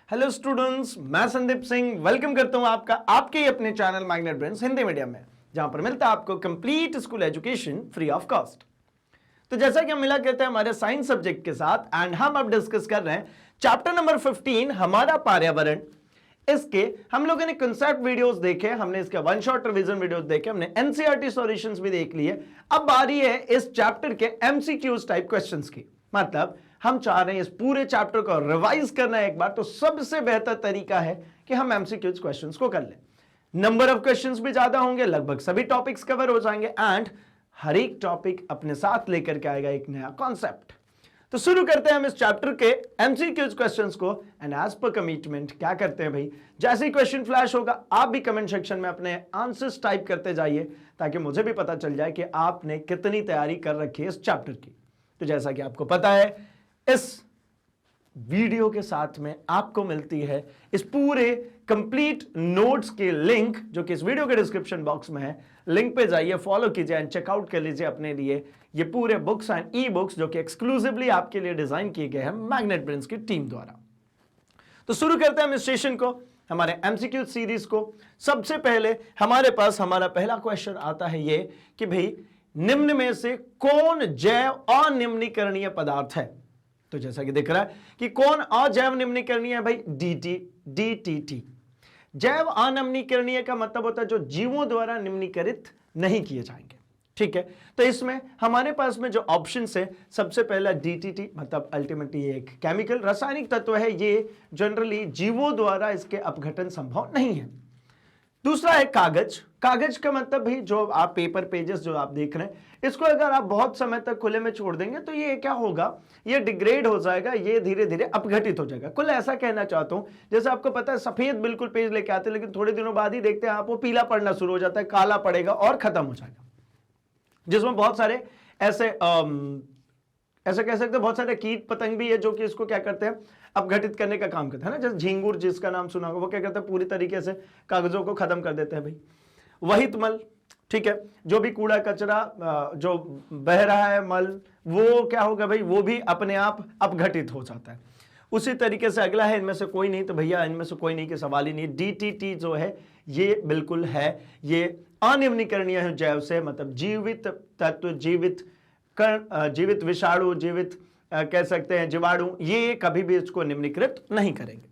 Hello students, मैं Sandeep Singh welcome करता हूं आपका आपके ही अपने channel magnet brains Hindi medium में, जहां पर मिलता है आपको complete school education free of cost. तो जैसा कि हम मिला करते हैं हमारे साइंस सब्जेक्ट के साथ, एंड हम अब डिस्कस कर रहे हैं चैप्टर नंबर 15 हमारा पर्यावरण। इसके हम लोगों ने कंसेप्ट वीडियोस देखे, हमने इसके वन शॉट रिवीजन वीडियोस देखे, हमने एनसीईआरटी सॉल्यूशंस भी देख लिए। अब बारी है इस चैप्टर के एमसीक्यूज टाइप क्वेश्चंस की। मतलब हम चाह रहे हैं इस पूरे चैप्टर को रिवाइज करना है एक बार, तो सबसे बेहतर तरीका है कि हम एमसीक्यूज क्वेश्चंस को कर लें। नंबर ऑफ क्वेश्चंस भी ज्यादा होंगे, लगभग सभी टॉपिक्स कवर हो जाएंगे, एंड हर एक टॉपिक अपने साथ लेकर के आएगा एक नया कॉन्सेप्ट। तो शुरू करते हैं हम इस चैप्टर के एमसीक्यूज क्वेश्चंस को, एंड एज पर कमिटमेंट क्या करते हैं भाई, जैसे ही क्वेश्चन फ्लैश होगा आप भी कमेंट सेक्शन में अपने आंसर्स टाइप करते जाइए, ताकि मुझे भी पता चल जाए कि आपने कितनी तैयारी कर रखी है इस चैप्टर की। तो जैसा कि आपको पता है, इस वीडियो के साथ में आपको मिलती है इस पूरे कंप्लीट नोट्स के लिंक, जो कि इस वीडियो के डिस्क्रिप्शन बॉक्स में है। लिंक पे जाइए, फॉलो कीजिए एंड चेकआउट कर लीजिए अपने लिए ये पूरे बुक्स एंड ई बुक्स, जो कि एक्सक्लूसिवली आपके लिए डिजाइन किए गए हैं मैग्नेट ब्रेन्स की टीम द्वारा। तो शुरू करते हैं हम इस सेशन को, हमारे एमसीक्यू सीरीज को। सबसे पहले हमारे पास हमारा पहला क्वेश्चन आता है ये कि भाई निम्न में से कौन जैव अनिम्नीकरणीय पदार्थ है। तो जैसा कि दिख रहा है कि कौन अजैव निम्नीकरणीय है भाई, डीटीटी। जैव अनिम्नीकरणीय का मतलब होता है जो जीवों द्वारा निम्नीकृत नहीं किए जाएंगे। ठीक है, तो इसमें हमारे पास में जो ऑप्शन है, सबसे पहला डीटीटी, मतलब अल्टीमेटली एक केमिकल रासायनिक तत्व है, ये जनरली जीवों द्वारा इसके अपघटन संभव नहीं है। दूसरा है कागज। कागज का मतलब भी जो आप पेपर पेजेस जो आप देख रहे हैं, इसको अगर आप बहुत समय तक खुले में छोड़ देंगे तो ये क्या होगा, ये डिग्रेड हो जाएगा, ये धीरे धीरे अपघटित हो जाएगा। कुल ऐसा कहना चाहता हूं, जैसे आपको पता है सफेद बिल्कुल पेज लेके आते हैं, लेकिन थोड़े दिनों बाद ही देखते हैं आप वो पीला पड़ना शुरू हो जाता है, काला पड़ेगा और खत्म हो जाएगा। जिसमें बहुत सारे ऐसा कह सकते हैं बहुत सारे कीट पतंग भी है जो कि इसको क्या करते हैं, अपघटित करने का काम करते हैं ना। जैसे झींगुर जिसका नाम सुना होगा, वो क्या करते हैं, पूरी तरीके से कागजों को खत्म कर देते हैं भाई। वहित मल, ठीक है, जो भी कूड़ा कचरा जो बह रहा है मल, वो क्या होगा भाई, वो भी अपने आप अपघटित हो जाता है। उसी तरीके से अगला है इनमें से कोई नहीं, तो भैया इनमें से कोई नहीं के सवाल ही नहीं। डीटीटी जो है ये बिल्कुल है, ये अनिम्नीकरणीय है जैव से, मतलब जीवित तत्व, जीवित विषाणु, जीवित कह सकते हैं जीवाणु, ये कभी भी इसको निम्नीकृत नहीं करेंगे।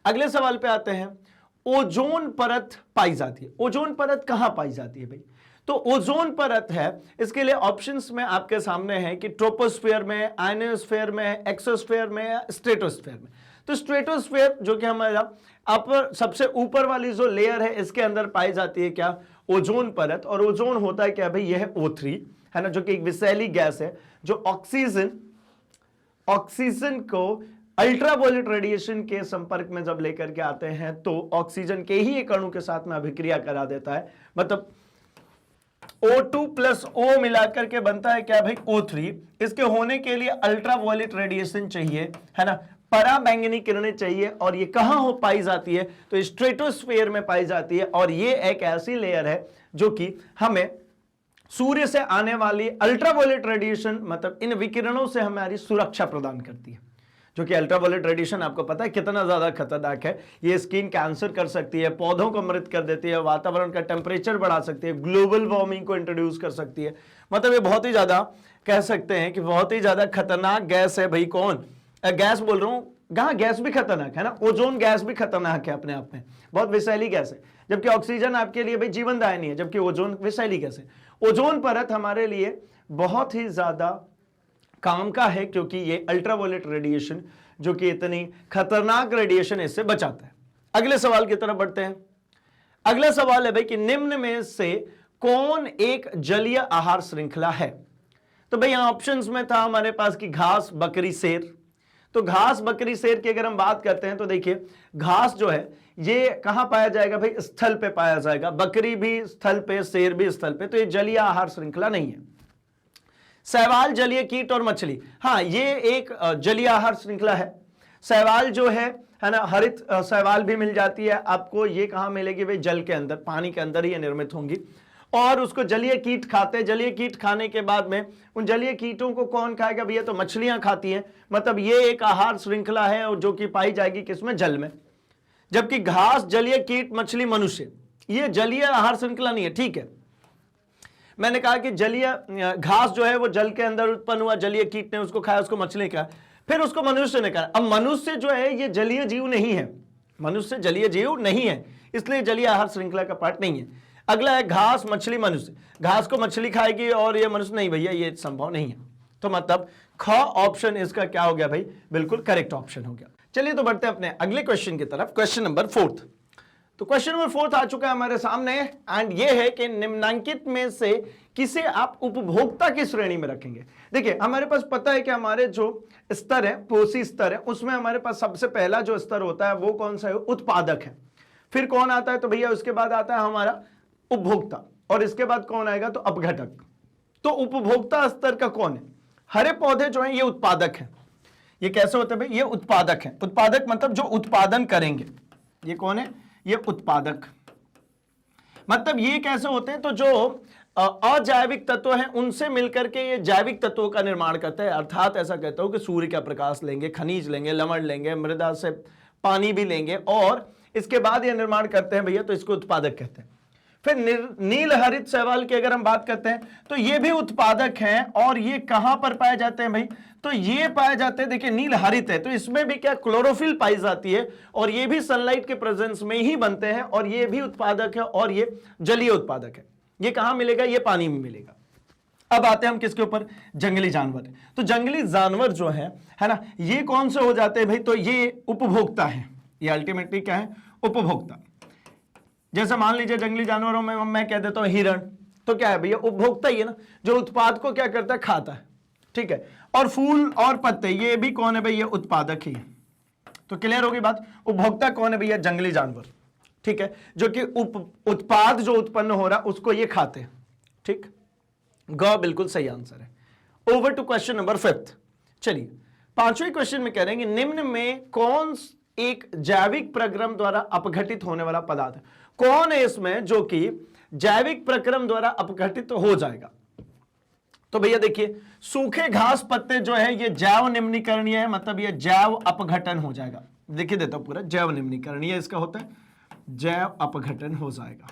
अगले सवाल पे आते हैं, ओजोन परत पाई जाती है। ओजोन परत कहां पाई जाती है भाई, तो ओजोन परत है, इसके लिए ऑप्शंस में आपके सामने है कि ट्रोपोस्फीयर में, आयनोस्फीयर में, एक्सोस्फीयर में, स्ट्रेटोस्फीयर में। तो स्ट्रेटोस्फीयर जो कि हमारा अपर सबसे ऊपर वाली जो लेयर है, इसके अंदर पाई जाती है क्या, ओजोन परत। और ओजोन होता है क्या भाई, यह है O3 है ना, जो कि एक विषैली गैस है, जो ऑक्सीजन को अल्ट्रावायलेट रेडिएशन के संपर्क में जब लेकर के आते हैं तो ऑक्सीजन के ही एक अणु के साथ में अभिक्रिया करा देता है। मतलब O2 प्लस O मिलाकर के बनता है क्या भाई, O3। इसके होने के लिए अल्ट्रावायलेट रेडिएशन चाहिए, है ना, पराबैंगनी किरणें चाहिए। और ये कहां हो पाई जाती है, तो स्ट्रेटोस्फीयर में पाई जाती है। और ये एक ऐसी लेयर है जो कि हमें सूर्य से आने वाली अल्ट्रावायलेट रेडिएशन, मतलब इन विकिरणों से हमारी सुरक्षा प्रदान करती है। जो कि अल्ट्रावायलेट रेडिएशन आपको पता है कितना ज्यादा खतरनाक है, ये स्किन कैंसर कर सकती है, पौधों को मृत कर देती है, वातावरण का टेम्परेचर बढ़ा सकती है, ग्लोबल वार्मिंग को इंट्रोड्यूस कर सकती है। मतलब ये बहुत ही ज्यादा कह सकते हैं कि बहुत ही ज्यादा खतरनाक गैस है भाई। कौन गैस बोल रहा हूं, कहां गैस भी खतरनाक है ना, ओजोन गैस भी खतरनाक है अपने आप में, बहुत विषैली गैस है। जबकि ऑक्सीजन आपके लिए भाई जीवनदायिनी है, जबकि ओजोन विषैली गैस है। ओजोन परत हमारे लिए बहुत ही ज्यादा काम का है, क्योंकि ये अल्ट्रावायलेट रेडिएशन जो कि इतनी खतरनाक रेडिएशन, इससे बचाता है। अगले सवाल की तरफ बढ़ते हैं। अगला सवाल है भाई कि निम्न में से कौन एक जलीय आहार श्रृंखला है। तो भाई यहां ऑप्शंस में था हमारे पास कि घास, बकरी, शेर। तो घास, बकरी, शेर की अगर हम बात करते हैं तो देखिए घास जो है ये कहां पाया जाएगा भाई, स्थल पे पाया जाएगा, बकरी भी स्थल पे, शेर भी स्थल पे। तो ये जलीय आहार श्रृंखला नहीं है। शैवाल, जलीय कीट और मछली, हाँ ये एक जलीय आहार श्रृंखला है। शैवाल जो है ना, हरित शैवाल भी मिल जाती है आपको। ये कहां मिलेगी भाई, जल के अंदर, पानी के अंदर ही ये निर्मित होंगी। और उसको जलीय कीट खाते हैं। जलीय कीट खाने के बाद में उन जलीय कीटों को कौन खाएगा भैया, तो मछलियां खाती हैं। मतलब ये एक आहार श्रृंखला है और जो कि पाई जाएगी किसमें, जल में। जबकि घास, जलीय कीट, मछली, मनुष्य, ये जलीय आहार श्रृंखला नहीं है। ठीक है, मैंने कहा कि जलीय घास जो है वो जल के अंदर उत्पन्न हुआ, जलीय कीट ने उसको खाया, उसको मछली खाया, फिर उसको मनुष्य ने खाया। अब मनुष्य जो है ये जलीय जीव नहीं है, मनुष्य जलीय जीव नहीं है, इसलिए जलीय आहार श्रृंखला का पार्ट नहीं है। अगला है घास, मछली, मनुष्य। घास को मछली खाएगी और ये मनुष्य नहीं भैया, ये संभव नहीं है। तो मतलब ख ऑप्शन इसका क्या हो गया भाई, बिल्कुल करेक्ट ऑप्शन हो गया। चलिए तो बढ़ते हैं अपने अगले क्वेश्चन की तरफ, क्वेश्चन नंबर 4। तो क्वेश्चन नंबर 4 आ चुका है हमारे सामने एंड ये है कि निम्नलिखित में से किसे आप उपभोक्ता की श्रेणी में रखेंगे। देखिए हमारे पास पता है कि हमारे जो स्तर है, पोषी स्तर है, उसमें हमारे पास सबसे पहला जो स्तर होता है वो कौन सा है, उत्पादक है। फिर कौन आता है, तो भैया उसके बाद आता है हमारा उपभोक्ता, और इसके बाद कौन आएगा, तो अपघटक। तो उपभोक्ता स्तर का कौन है, हरे पौधे जो है ये उत्पादक है। ये कैसे होते हैं भाई, ये उत्पादक है। उत्पादक मतलब जो उत्पादन करेंगे, ये कौन है, ये उत्पादक। मतलब ये कैसे होते हैं, तो जो अजैविक तत्व हैं उनसे मिलकर के ये जैविक तत्वों का निर्माण करते हैं। अर्थात ऐसा कहता हूं कि सूर्य का प्रकाश लेंगे, खनिज लेंगे, लवण लेंगे, मृदा से पानी भी लेंगे और इसके बाद ये निर्माण करते हैं भैया, तो इसको उत्पादक कहते हैं। फिर नील हरित शैवाल की अगर हम बात करते हैं तो ये भी उत्पादक हैं, और ये कहां पर पाए जाते हैं भाई, तो ये पाए जाते हैं, देखिए नील हरित है तो इसमें भी क्या क्लोरोफिल पाई जाती है, और ये भी सनलाइट के प्रेजेंस में ही बनते हैं, और ये भी उत्पादक है, और ये जलीय उत्पादक है। ये कहां मिलेगा, ये पानी में मिलेगा। अब आते हैं हम किसके ऊपर, जंगली जानवर। तो जंगली जानवर जो है ना, ये कौन से हो जाते हैं भाई, तो ये उपभोक्ता है। ये अल्टीमेटली क्या है, उपभोक्ता। जैसे मान लीजिए जंगली जानवरों में मैं कह देता हूं हिरण, तो क्या है भैया, उपभोक्ता ही है ना, जो उत्पाद को क्या करता है, खाता है। ठीक है, और फूल और पत्ते ये भी कौन है भाई, ये उत्पादक ही है। तो क्लियर होगी बात, उपभोक्ता कौन है भैया, जंगली जानवर। ठीक है, जो कि उत्पाद जो उत्पन्न हो रहा है उसको ये खाते हैं। ठीक, ग बिल्कुल सही आंसर है। Over to question number 5। चलिए 5वें क्वेश्चन में कह रहे हैं कि निम्न में कौन एक जैविक प्रक्रम द्वारा अपघटित होने वाला पदार्थ है। कौन है इसमें जो कि जैविक प्रक्रम द्वारा अपघटित हो जाएगा। तो भैया देखिए, सूखे घास पत्ते जो है ये जैव निम्नीकरणीय है, मतलब ये जैव अपघटन हो जाएगा। देखिए देता हूं पूरा, जैव निम्नीकरणीय इसका होता है, जैव अपघटन हो जाएगा।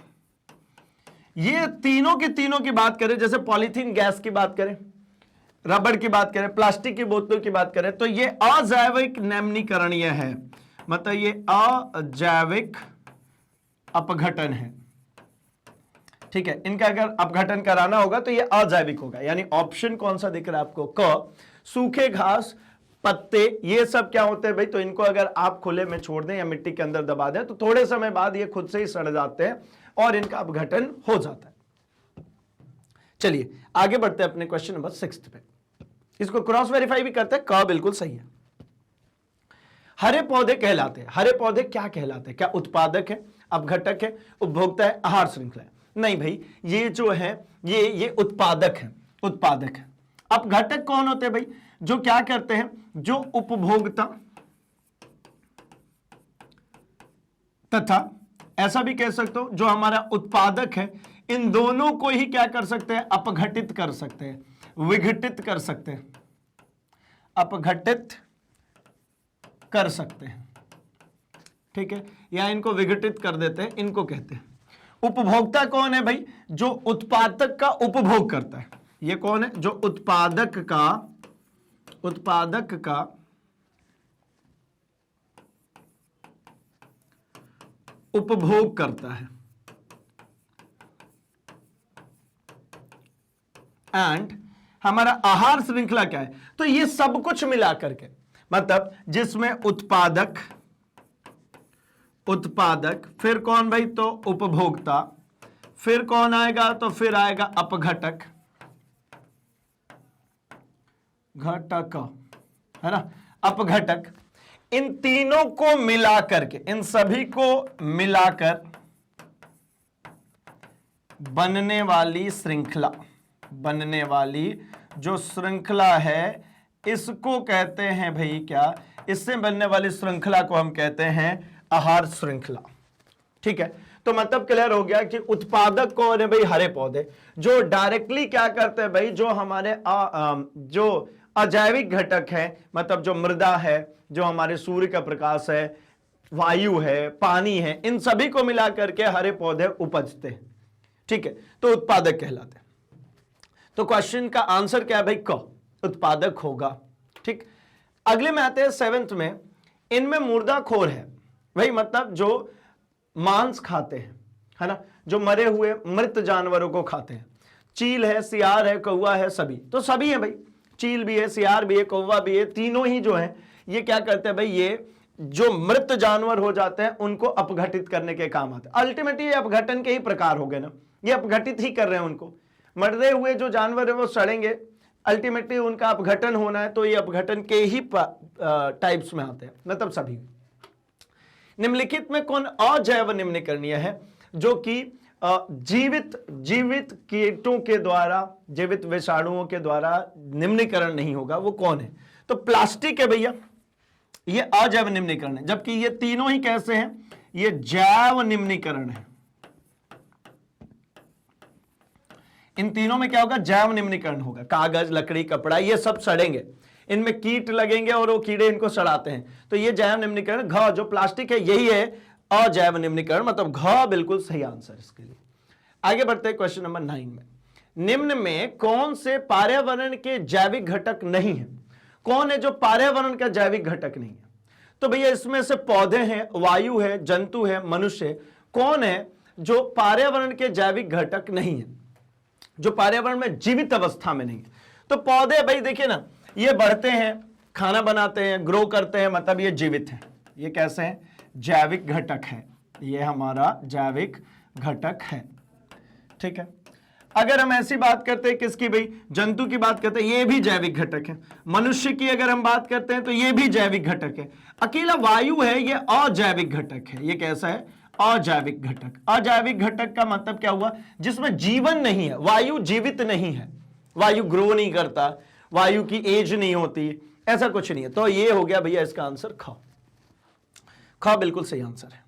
ये तीनों की बात करें, जैसे पॉलीथीन गैस की बात करें, रबड़ की बात करें, प्लास्टिक की बोतलों की बात करें, तो ये अजैविक निम्नीकरणीय है, मतलब ये अजैविक अपघटन है। ठीक है, इनका अगर अपघटन कराना होगा तो ये अजैविक होगा। यानी ऑप्शन कौन सा दिख रहा है आपको, क। सूखे घास पत्ते ये सब क्या होते हैं भाई, तो इनको अगर आप खुले में छोड़ दें या मिट्टी के अंदर दबा दें तो थोड़े समय बाद ये खुद से ही सड़ जाते हैं और इनका अपघटन हो जाता है। चलिए आगे बढ़ते हैं अपने क्वेश्चन नंबर 6 पे। इसको क्रॉस वेरीफाई भी करते हैं, क बिल्कुल सही है। हरे पौधे कहलाते हैं, हरे पौधे क्या कहलाते हैं, क्या उत्पादक है, अपघटक है, उपभोक्ता है, आहार श्रृंखला है। नहीं भाई, ये जो है ये उत्पादक है, उत्पादक है। अपघटक कौन होते हैं भाई, जो क्या करते हैं, जो उपभोक्ता तथा ऐसा भी कह सकते हो जो हमारा उत्पादक है, इन दोनों को ही क्या कर सकते हैं, अपघटित कर सकते हैं, विघटित कर सकते हैं, अपघटित कर सकते हैं। ठीक है, या इनको विघटित कर देते हैं, इनको कहते हैं। उपभोक्ता कौन है भाई, जो उत्पादक का उपभोग करता है। ये कौन है, जो उत्पादक का उपभोग करता है। एंड हमारा आहार श्रृंखला क्या है, तो ये सब कुछ मिला करके, मतलब जिसमें उत्पादक, फिर कौन भाई, तो उपभोक्ता, फिर कौन आएगा, तो फिर आएगा अपघटक, घटक, है ना, अपघटक। इन तीनों को मिलाकर के, इन सभी को मिलाकर बनने वाली श्रृंखला, बनने वाली जो श्रृंखला है इसको कहते हैं भाई क्या, इससे बनने वाली श्रृंखला को हम कहते हैं आहार श्रृंखला। ठीक है, तो मतलब क्लियर हो गया कि उत्पादक कौन है भाई, हरे पौधे। जो डायरेक्टली क्या करते हैं भाई, जो हमारे जो अजैविक घटक है, मतलब जो मृदा है, जो हमारे सूर्य का प्रकाश है, वायु है, पानी है, इन सभी को मिला करके हरे पौधे उपजते हैं। ठीक है, तो उत्पादक कहलाते हैं। तो क्वेश्चन का आंसर क्या है भाई, क उत्पादक होगा। ठीक, अगले में आते हैं 7th में, इनमें मुर्दाखोर है भाई, मतलब जो मांस खाते हैं, है ना, जो मरे हुए मृत जानवरों को खाते हैं। चील है, सियार है, कौवा है, सभी, तो सभी है भाई, चील भी है, सियार भी है, कौवा भी है, तीनों ही जो है ये क्या करते हैं भाई, ये जो मृत जानवर हो जाते हैं उनको अपघटित करने के काम आते हैं। अल्टीमेटली ये अपघटन के ही प्रकार हो गए ना, ये अपघटित ही कर रहे हैं उनको। मरे हुए जो जानवर है वो सड़ेंगे, अल्टीमेटली उनका अपघटन होना है, तो ये अपघटन के ही टाइप्स में आते हैं, मतलब सभी। निम्नलिखित में कौन अजैव निम्नीकरणीय है, जो कि जीवित कीटों के द्वारा, जीवित विषाणुओं के द्वारा निम्नीकरण नहीं होगा, वो कौन है? तो प्लास्टिक है भैया, ये अजैव निम्नीकरण है, जबकि ये तीनों ही कैसे हैं, ये जैव निम्नीकरण है। इन तीनों में क्या होगा, जैव निम्नीकरण होगा। कागज, लकड़ी, कपड़ा, ये सब सड़ेंगे, इनमें कीट लगेंगे और वो कीड़े इनको सड़ाते हैं, तो ये जैव निम्नीकरण। घ जो प्लास्टिक है यही है अजैव निम्नीकरण, मतलब घ बिल्कुल सही आंसर इसके लिए। आगे बढ़ते हैं क्वेश्चन नंबर 9 में। निम्न में कौन से पर्यावरण के जैविक घटक नहीं है? कौन है जो पर्यावरण का जैविक घटक नहीं है? तो भैया इसमें से पौधे हैं, वायु है, जंतु है, मनुष्य। कौन है जो पर्यावरण के जैविक घटक नहीं है, जो पर्यावरण में जीवित अवस्था में नहीं है? तो पौधे भाई देखिए ना, ये बढ़ते हैं, खाना बनाते हैं, ग्रो करते हैं, मतलब ये जीवित है। ये कैसे हैं? जैविक घटक है, ये हमारा जैविक घटक है। ठीक है, अगर हम ऐसी बात करते हैं किसकी भाई, जंतु की बात करते हैं, ये भी जैविक घटक है। मनुष्य की अगर हम बात करते हैं तो ये भी जैविक घटक है। अकेला वायु है, ये अजैविक घटक है। ये कैसा है? अजैविक घटक। अजैविक घटक का मतलब क्या हुआ? जिसमें जीवन नहीं है। वायु जीवित नहीं है, वायु ग्रो नहीं करता, वायु की एज नहीं होती, ऐसा कुछ नहीं है। तो ये हो गया भैया इसका आंसर ख। ख बिल्कुल सही आंसर है।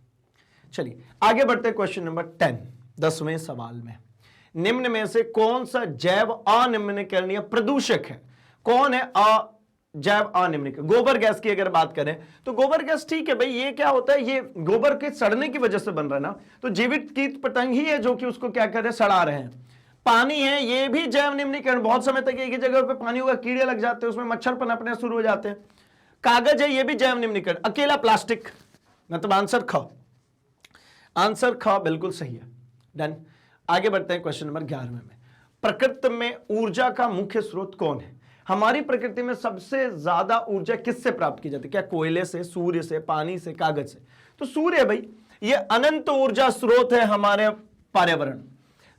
चलिए आगे बढ़ते हैं क्वेश्चन नंबर 10, 10वें सवाल में। निम्न में से कौन सा जैव अनिम्नीकरणीय प्रदूषक है? कौन है जैव अनिम्नीकरण? गोबर गैस की अगर बात करें तो गोबर गैस ठीक है भाई, ये क्या होता है, ये गोबर के सड़ने की वजह से बन रहा है ना, तो जीवित कीट पतंग ही है जो कि उसको क्या कर रहे हैं, सड़ा रहे हैं। पानी है, ये भी जैव निम्नीकरण। बहुत समय तक एक ही जगह पे पानी होगा, कीड़े लग जाते हैं, उसमें मच्छर पनपने शुरू हो जाते हैं। कागज है, ये भी जैव निम्नीकरण। अकेला प्लास्टिक, मतलब आंसर ख। आंसर ख बिल्कुल सही है। डन। आगे बढ़ते हैं क्वेश्चन नंबर 11 में। प्रकृति में ऊर्जा का मुख्य स्रोत कौन है? हमारी प्रकृति में सबसे ज्यादा ऊर्जा किससे प्राप्त की जाती है? क्या कोयले से, सूर्य से, पानी से, कागज से? तो सूर्य है भाई, ये अनंत ऊर्जा स्रोत है हमारे पर्यावरण,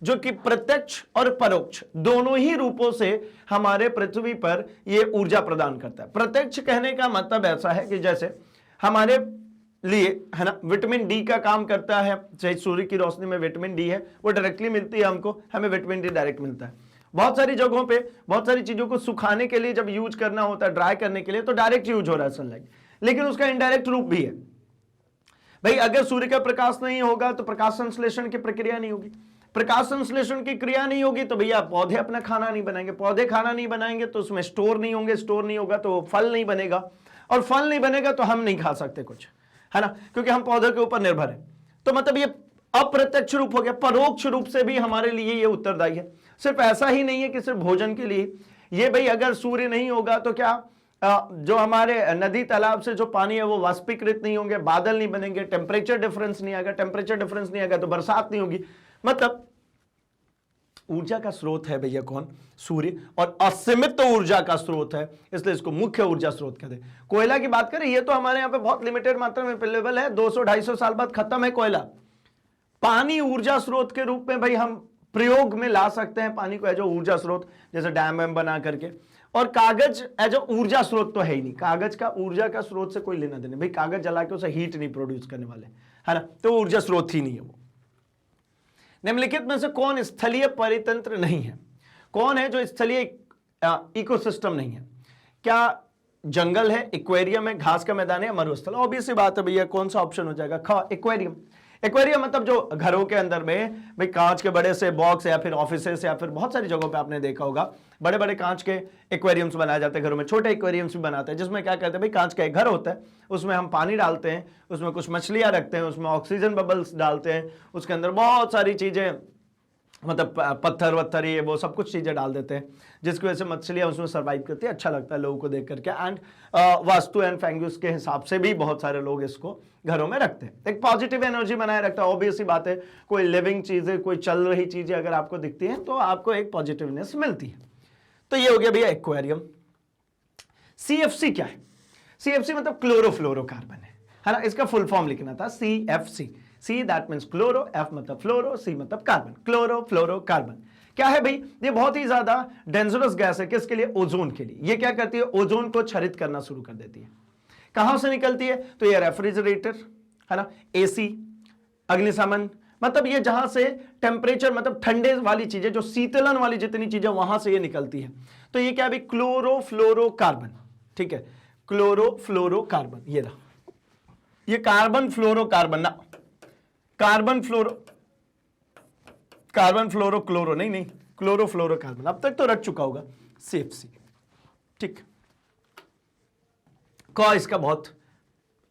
जो कि प्रत्यक्ष और परोक्ष दोनों ही रूपों से हमारे पृथ्वी पर ये ऊर्जा प्रदान करता है। प्रत्यक्ष कहने का मतलब ऐसा है कि जैसे हमारे लिए, है ना, विटामिन डी का काम करता है। चाहे सूर्य की रोशनी में विटामिन डी है, वो डायरेक्टली मिलती है हमको, हमें विटामिन डी डायरेक्ट मिलता है। बहुत सारी जगहों पे बहुत सारी चीजों को सुखाने के लिए जब यूज करना होता है, ड्राई करने के लिए, तो डायरेक्ट यूज हो रहा है सनलाइट, लेकिन उसका इनडायरेक्ट रूप भी है भाई। अगर सूर्य का प्रकाश नहीं होगा तो प्रकाश संश्लेषण की प्रक्रिया नहीं होगी, प्रकाश संश्लेषण की क्रिया नहीं होगी तो भैया पौधे अपना खाना नहीं बनाएंगे, पौधे खाना नहीं बनाएंगे तो उसमें स्टोर नहीं होंगे, स्टोर नहीं होगा तो फल नहीं बनेगा, और फल नहीं बनेगा तो हम नहीं खा सकते कुछ, है ना, क्योंकि हम पौधे के ऊपर निर्भर है। तो मतलब ये अप्रत्यक्ष रूप हो गया। परोक्ष रूप से भी हमारे लिए ये उत्तरदायी है। सिर्फ ऐसा ही नहीं है कि सिर्फ भोजन के लिए, ये भाई अगर सूर्य नहीं होगा तो क्या जो हमारे नदी तालाब से जो पानी है वो वाष्पीकृत नहीं होंगे, बादल नहीं बनेंगे, टेम्परेचर डिफरेंस नहीं आएगा, टेम्परेचर डिफरेंस नहीं आएगा तो बरसात नहीं होगी। मतलब ऊर्जा का स्रोत है भैया कौन? सूर्य, और असीमित ऊर्जा का स्रोत है, इसलिए इसको मुख्य ऊर्जा स्रोत कहते हैं। कोयला की बात करें, ये तो हमारे यहाँ पे बहुत लिमिटेड मात्रा में अवेलेबल है, 200-250 साल बाद खत्म है कोयला। पानी ऊर्जा स्रोत के रूप में भाई हम प्रयोग में ला सकते हैं पानी को एज ऊर्जा स्रोत, जैसे डैम वैम बना करके। और कागज एज ऊर्जा स्रोत तो है ही नहीं, कागज का ऊर्जा का स्रोत से कोई लेना देना भाई, कागज जला के उसे हीट नहीं प्रोड्यूस करने वाले, है ना, तो ऊर्जा स्रोत ही नहीं है वो। निम्नलिखित में से कौन स्थलीय परितंत्र नहीं है? कौन है जो स्थलीय इकोसिस्टम नहीं है? क्या जंगल है, एक्वेरियम है, घास का मैदान है, मरुस्थल? ऑब्वियस सी बात है भैया, कौन सा ऑप्शन हो जाएगा? ख, एक्वेरियम। एक्वेरियम मतलब जो घरों के अंदर में भाई कांच के बड़े से बॉक्स या फिर ऑफिसेस या फिर बहुत सारी जगहों पे आपने देखा होगा बड़े बड़े कांच के एक्वेरियम्स बनाए जाते हैं घरों में, छोटे एक्वेरियम्स भी बनाते हैं जिसमें क्या करते हैं भाई कांच का एक घर होता है, उसमें हम पानी डालते हैं, उसमें कुछ मछलियां रखते हैं, उसमें ऑक्सीजन बबल्स डालते हैं, उसके अंदर बहुत सारी चीजें मतलब पत्थर वत्थर ये वो सब कुछ चीजें डाल देते हैं जिसकी वजह से मछलियां उसमें सर्वाइव करती है। अच्छा लगता है लोगों को देख करके एंड वास्तु एंड फैंग्यूस के हिसाब से भी बहुत सारे लोग इसको घरों में रखते हैं, एक पॉजिटिव एनर्जी बनाए रखता है। ऑब्वियस सी बात है, कोई लिविंग चीजें कोई चल रही चीजें अगर आपको दिखती है तो आपको एक पॉजिटिवनेस मिलती है। तो ये हो गया भैया एक्वेरियम। सीएफसी क्या है? सीएफसी मतलब क्लोरोफ्लोरोकार्बन है ना, इसका फुल फॉर्म लिखना था CFC. See that means chloro, F मतलब फ्लोरो, सी मतलब कार्बन, क्लोरोफ्लोरोकार्बन। क्या है भाई? ये बहुत ही ज्यादा डेंजरस गैस है। किसके लिए? ओजोन के लिए। ये क्या करती है? ओजोन को क्षरित करना शुरू कर देती है। कहां से निकलती है? तो ये रेफ्रिजरेटर है ना, एसी, अग्निशमन, मतलब ये जहां से टेम्परेचर मतलब ठंडे वाली चीजें, जो शीतलन वाली जितनी चीजें वहां से ये निकलती है। तो ये क्या है? क्लोरोफ्लोरोकार्बन। ठीक है, क्लोरोफ्लोरोकार्बन ये रहा, ये कार्बन फ्लोरोकार्बन ना, कार्बन फ्लोरो क्लोरो नहीं, क्लोरोफ्लोरोकार्बन। अब तक तो रट चुका होगा सीएफसी। ठीक, का इसका बहुत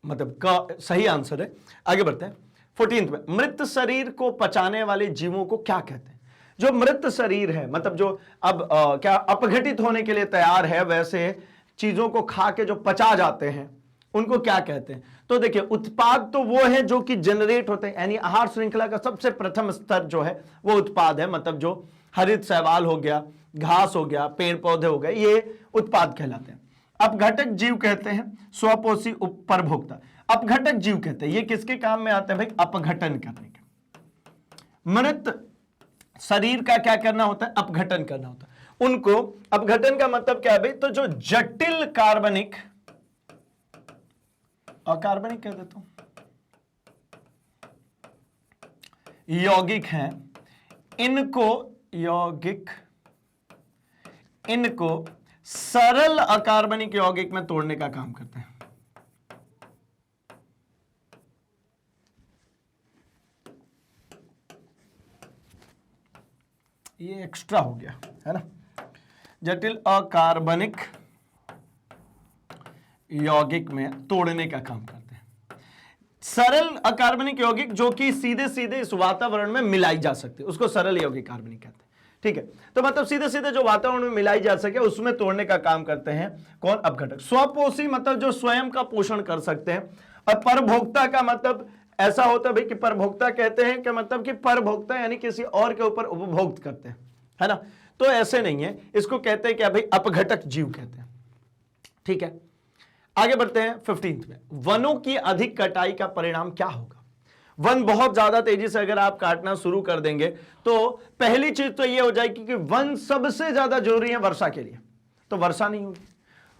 मतलब का सही आंसर है। आगे बढ़ते हैं 14th में। मृत शरीर को पचाने वाले जीवों को क्या कहते हैं? जो मृत शरीर है मतलब जो अब क्या अपघटित होने के लिए तैयार है, वैसे चीजों को खा के जो पचा जाते हैं उनको क्या कहते हैं? तो देखिए, उत्पाद तो वो है जो कि जनरेट होते हैं, यानी आहार श्रृंखला का सबसे प्रथम स्तर जो है वो उत्पाद है। मतलब जो हरित शैवाल हो गया, घास हो गया, पेड़ पौधे हो गए, ये उत्पाद कहलाते हैं। अपघटक जीव कहते हैं स्वपोषी परभोक्ता। अपघटक जीव कहते हैं, ये किसके काम में आते हैं भाई? अपघटन करने के। मृत शरीर का क्या करना होता है? अपघटन करना होता है उनको। अपघटन का मतलब क्या है भाई? तो जो जटिल कार्बनिक, अकार्बनिक कह देता हूं, यौगिक हैं, इनको यौगिक, इनको सरल अकार्बनिक यौगिक में तोड़ने का काम करते हैं। ये एक्स्ट्रा हो गया है ना, जटिल अकार्बनिक यौगिक में तोड़ने का काम करते हैं। सरल अकार्बनिक यौगिक जो कि सीधे सीधे इस वातावरण में मिलाई जा सकते, उसको सरल यौगिक कार्बनिक कहते हैं। ठीक है, तो मतलब सीधे सीधे जो वातावरण में मिलाई जा सके उसमें तोड़ने का काम करते हैं कौन? अपघटक। स्वपोषी मतलब जो स्वयं का पोषण कर सकते हैं। और परभोक्ता का मतलब ऐसा होता है भाई कि परभोक्ता कहते हैं कि मतलब कि परभोक्ता यानी किसी और के ऊपर उपभोग करते हैं, है ना। तो ऐसे नहीं है, इसको कहते हैं क्या भाई? अपघटक जीव कहते हैं। ठीक है, आगे बढ़ते हैं 15th में। वनों की अधिक कटाई का परिणाम क्या होगा? वन बहुत ज्यादा तेजी से अगर आप काटना शुरू कर देंगे तो पहली चीज तो यह हो जाएगी कि वन सबसे ज्यादा जरूरी है वर्षा के लिए, तो वर्षा नहीं होगी।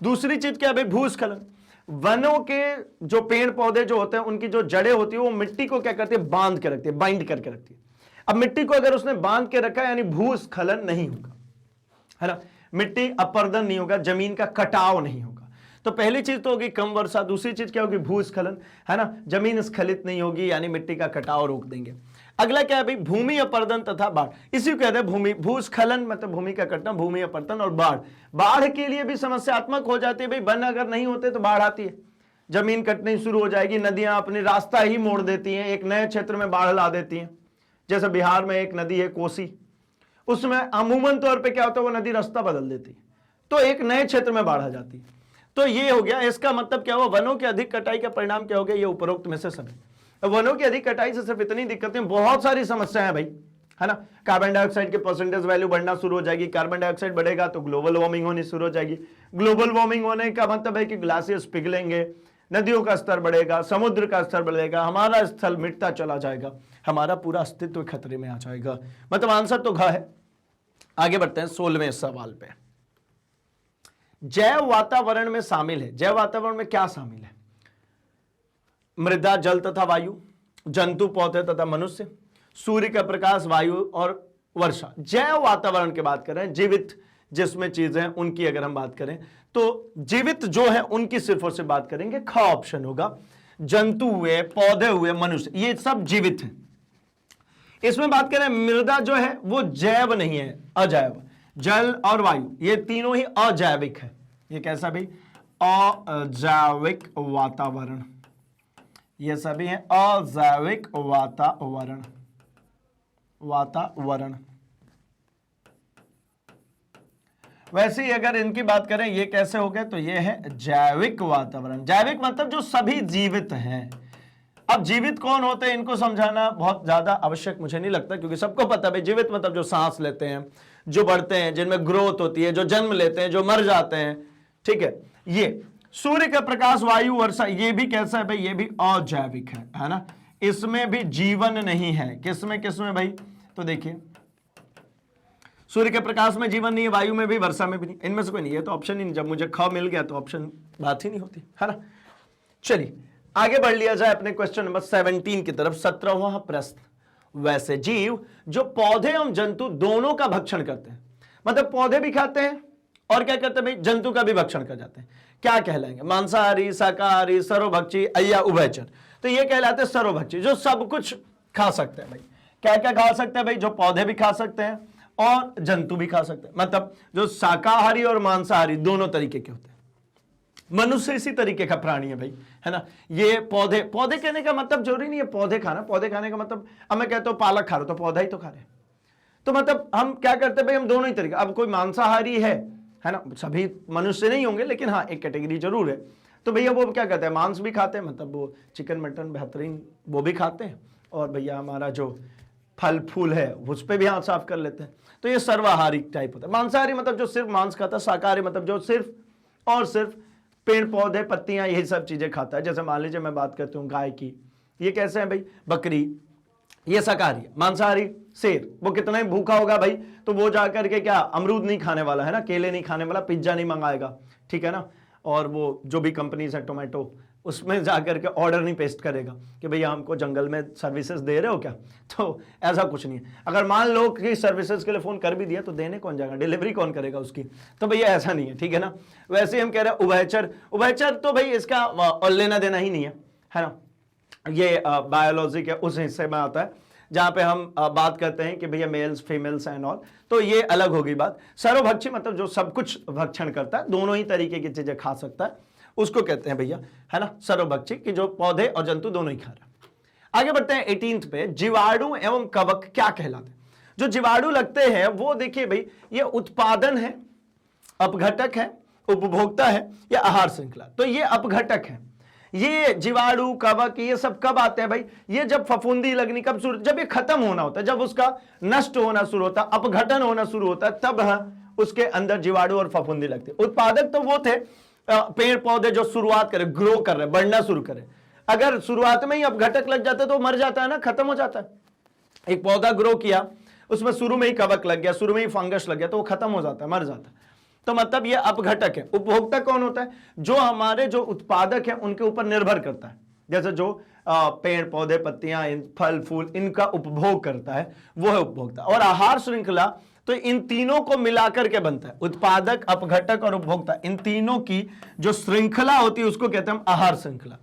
दूसरी चीज क्या है भाई? भूस्खलन। वनों के जो पेड़ पौधे जो होते हैं उनकी जो जड़ें होती है वो मिट्टी को क्या करती है? बांध के रखती है, बाइंड करके रखती है। अब मिट्टी को अगर उसने बांध के रखा यानी भूस्खलन नहीं होगा, है ना, मिट्टी अपर्दन नहीं होगा, जमीन का कटाव नहीं होगा। तो पहली चीज तो होगी कम वर्षा, दूसरी चीज क्या होगी? भूस्खलन, है ना, जमीन स्खलित नहीं होगी यानी मिट्टी का कटाव रोक देंगे। अगला क्या है भाई? भूमि अपर्दन तथा बाढ़। इसी को कहते हैं भूमि भूस्खलन मतलब भूमि का कटना, भूमि अपर्दन और बाढ़। बाढ़ के लिए भी समस्यात्मक हो जाती है भाई, वन अगर नहीं होते तो बाढ़ आती है, जमीन कटनी शुरू हो जाएगी, नदियां अपनी रास्ता ही मोड़ देती हैं, एक नए क्षेत्र में बाढ़ ला देती हैं। जैसे बिहार में एक नदी है कोसी, उसमें अमूमन तौर पर क्या होता है? वो नदी रास्ता बदल देती है तो एक नए क्षेत्र में बाढ़ आ जाती है। तो ये हो गया, इसका मतलब क्या हुआ? वनों की अधिक कटाई का परिणाम क्या हो गया? ये उपरोक्त में से सभी। वनों की अधिक कटाई से सिर्फ इतनी दिक्कतें, बहुत सारी समस्याएं हैं भाई, है ना। कार्बन डाइऑक्साइड के परसेंटेज वैल्यू बढ़ना शुरू हो जाएगी, कार्बन डाइऑक्साइड बढ़ेगा तो ग्लोबल वार्मिंग होनी शुरू हो जाएगी। ग्लोबल वार्मिंग होने का मतलब है कि ग्लासियर्स पिघलेंगे, नदियों का स्तर बढ़ेगा, समुद्र का स्तर बढ़ेगा, हमारा स्थल मिटता चला जाएगा, हमारा पूरा अस्तित्व खतरे में आ जाएगा। मतलब आंसर तो घ है। आगे बढ़ते हैं 16वें सवाल पे। जैव वातावरण में शामिल है, जैव वातावरण में क्या शामिल है? मृदा, जल तथा वायु, जंतु, पौधे तथा मनुष्य, सूर्य का प्रकाश, वायु और वर्षा। जैव वातावरण की बात करें, जीवित जिसमें चीजें हैं उनकी अगर हम बात करें तो जीवित जो है उनकी सिर्फ और सिर्फ बात करेंगे, ख ऑप्शन होगा। जंतु हुए, पौधे हुए, मनुष्य, ये सब जीवित हैं। इसमें बात करें मृदा जो है वो जैव नहीं है, अजैव। जल और वायु ये तीनों ही अजैविक है। ये कैसा भी? अजैविक वातावरण, ये सभी हैं अजैविक वातावरण। वैसे ही अगर इनकी बात करें ये कैसे हो गए, तो ये है जैविक वातावरण। जैविक मतलब जो सभी जीवित हैं। अब जीवित कौन होते हैं इनको समझाना बहुत ज्यादा आवश्यक मुझे नहीं लगता, क्योंकि सबको पता है जीवित मतलब जो सांस लेते हैं, जो बढ़ते हैं, जिनमें ग्रोथ होती है, जो जन्म लेते हैं, जो मर जाते हैं। ठीक है, ये सूर्य का प्रकाश, वायु, वर्षा, ये भी कैसा है भाई? ये भी अजैविक है ना। इसमें भी जीवन नहीं है। किसमें भाई? तो देखिए सूर्य के प्रकाश में जीवन नहीं है, वायु में भी, वर्षा में भी नहीं, इनमें से कोई नहीं है, तो ऑप्शन ही नहीं। जब मुझे ख मिल गया तो ऑप्शन बात ही नहीं होती, है ना। चलिए आगे बढ़ लिया जाए अपने क्वेश्चन नंबर 17 की तरफ। 17वां प्रश्न, वैसे जीव जो पौधे एवं जंतु दोनों का भक्षण करते हैं, मतलब पौधे भी खाते हैं और क्या करते हैं भाई? जंतु का भी भक्षण कर जाते हैं, क्या कहलाएंगे? मांसाहारी, शाकाहारी, सर्वभक्षी या उभयचर? तो ये कहलाते हैं सर्वभक्षी, जो सब कुछ खा सकते हैं भाई। क्या क्या खा सकते हैं भाई? जो पौधे भी खा सकते हैं और जंतु भी खा सकते हैं, मतलब जो शाकाहारी और मांसाहारी दोनों तरीके के होते हैं। मनुष्य इसी तरीके का प्राणी है भाई, है ना। ये पौधे कहने का मतलब जरूरी नहीं है पौधे खाना। पौधे खाने का मतलब, अब मैं कहता हूं पालक खा रहा हूं तो पौधा ही तो खा रहे हैं। तो मतलब हम क्या करते हैं भाई? हम दोनों ही तरीके। अब कोई मांसाहारी है ना, सभी मनुष्य नहीं होंगे लेकिन हाँ एक कैटेगरी जरूर है, तो भैया वो क्या कहते हैं? मांस भी खाते हैं, मतलब वो चिकन मटन बेहतरीन वो भी खाते हैं, और भैया हमारा जो फल फूल है उस पर भी हाथ साफ कर लेते हैं। तो ये सर्वाहारी टाइप होता है। मांसाहारी मतलब जो सिर्फ मांस खाता है। शाकाहारी मतलब जो सिर्फ और सिर्फ पेड़ पौधे, पत्तियां, यही सब चीजें खाता है। जैसे मान लीजिए मैं बात करती हूँ गाय की, ये कैसे है भाई? बकरी, ये शाकाहारी है। मांसाहारी शेर, वो कितना ही भूखा होगा भाई, तो वो जाकर के क्या अमरूद नहीं खाने वाला, है ना, केले नहीं खाने वाला, पिज्जा नहीं मंगाएगा, ठीक है ना। और वो जो भी कंपनीज है टोमेटो, उसमें जाकर के ऑर्डर नहीं पेस्ट करेगा कि भैया हमको जंगल में सर्विसेज दे रहे हो क्या। तो ऐसा कुछ नहीं है। अगर मान लो कि सर्विसेज के लिए फोन कर भी दिया तो देने कौन जाएगा? डिलीवरी कौन करेगा उसकी? तो भैया ऐसा नहीं है, ठीक है ना। वैसे हम कह रहे हैं उभयचर तो भाई इसका और लेना देना ही नहीं है ना। ये बायोलॉजी के उस हिस्से में आता है जहां पे हम बात करते हैं कि भैया मेल्स फीमेल्स एंड ऑल, तो ये अलग होगी बात। सर्वभक्षी मतलब जो सब कुछ भक्षण करता है, दोनों ही तरीके की चीजें खा सकता है, उसको कहते हैं भैया, है ना, सर्वभक्षी, कि जो पौधे और जंतु दोनों ही खा रहा है। आगे बढ़ते हैं 18 पे। जीवाणु एवं कवक क्या कहलाते हैं? जो जीवाणु लगते हैं वो देखिए भाई, ये उत्पादन है, अपघटक है, उपभोक्ता है या आहार श्रृंखला। तो ये अपघटक है। ये जीवाणु कवक ये सब कब आते हैं भाई? ये जब फफूंदी लगनी कब शुरू, जब ये खत्म होना होता है, जब उसका नष्ट होना शुरू होता है, अपघटन होना शुरू होता है, तब उसके अंदर जीवाणु और फफूंदी लगती है। उत्पादक तो वो थे पेड़ पौधे जो शुरुआत करे, ग्रो कर रहे, बढ़ना शुरू करे। अगर शुरुआत में ही अपघटक लग जाता है तो मर जाता है ना, खत्म हो जाता है। एक पौधा ग्रो किया, उसमें शुरू में ही कवक लग गया, शुरू में ही फंगस लग गया, तो वो खत्म हो जाता है, मर जाता है। तो मतलब ये अपघटक है। उपभोक्ता कौन होता है? जो हमारे जो उत्पादक है उनके ऊपर निर्भर करता है। जैसे जो पेड़ पौधे, पत्तियां, फल फूल, इनका उपभोग करता है, वो है उपभोक्ता। और आहार श्रृंखला तो इन तीनों को मिलाकर के बनता है। उत्पादक, अपघटक और उपभोक्ता, इन तीनों की जो श्रृंखला होती है उसको कहते हैं हम आहार श्रृंखला।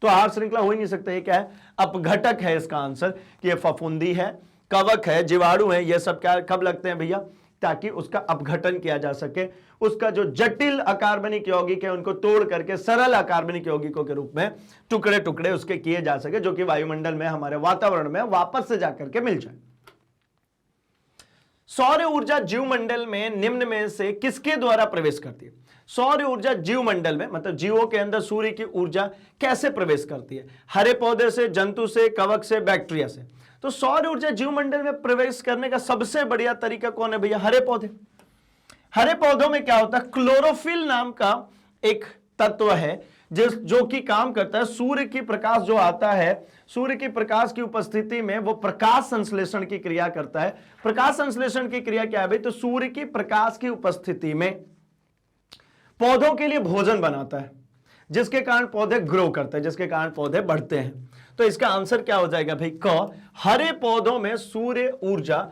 तो आहार श्रृंखला हो ही नहीं सकता। ये क्या है? अपघटक है इसका आंसर, कि ये फफूंदी है, कवक है, जीवाणु है, ये सब क्या कब लगते हैं भैया? ताकि उसका अपघटन किया जा सके, उसका जो जटिल अकार्बनिक यौगिक है उनको तोड़ करके सरल अकार्बनिक यौगिकों के रूप में टुकड़े टुकड़े उसके किए जा सके, जो कि वायुमंडल में, हमारे वातावरण में वापस से जाकर के मिल जाए। सौर ऊर्जा जीवमंडल में निम्न में से किसके द्वारा प्रवेश करती है? सौर ऊर्जा जीवमंडल में, मतलब जीवों के अंदर सूर्य की ऊर्जा कैसे प्रवेश करती है? हरे पौधे से, जंतु से, कवक से, बैक्टीरिया से। तो सौर ऊर्जा जीवमंडल में प्रवेश करने का सबसे बढ़िया तरीका कौन है भैया? हरे पौधे। हरे पौधों में क्या होता है? क्लोरोफिल नाम का एक तत्व है जो कि काम करता है, सूर्य की प्रकाश जो आता है, सूर्य की प्रकाश की उपस्थिति में वो प्रकाश संश्लेषण की क्रिया करता है। प्रकाश संश्लेषण की क्रिया क्या है भाई? तो सूर्य की प्रकाश की उपस्थिति में पौधों के लिए भोजन बनाता है, जिसके कारण पौधे ग्रो करते हैं, जिसके कारण पौधे बढ़ते हैं। तो इसका आंसर क्या हो जाएगा भाई? क। हरे पौधों में सूर्य ऊर्जा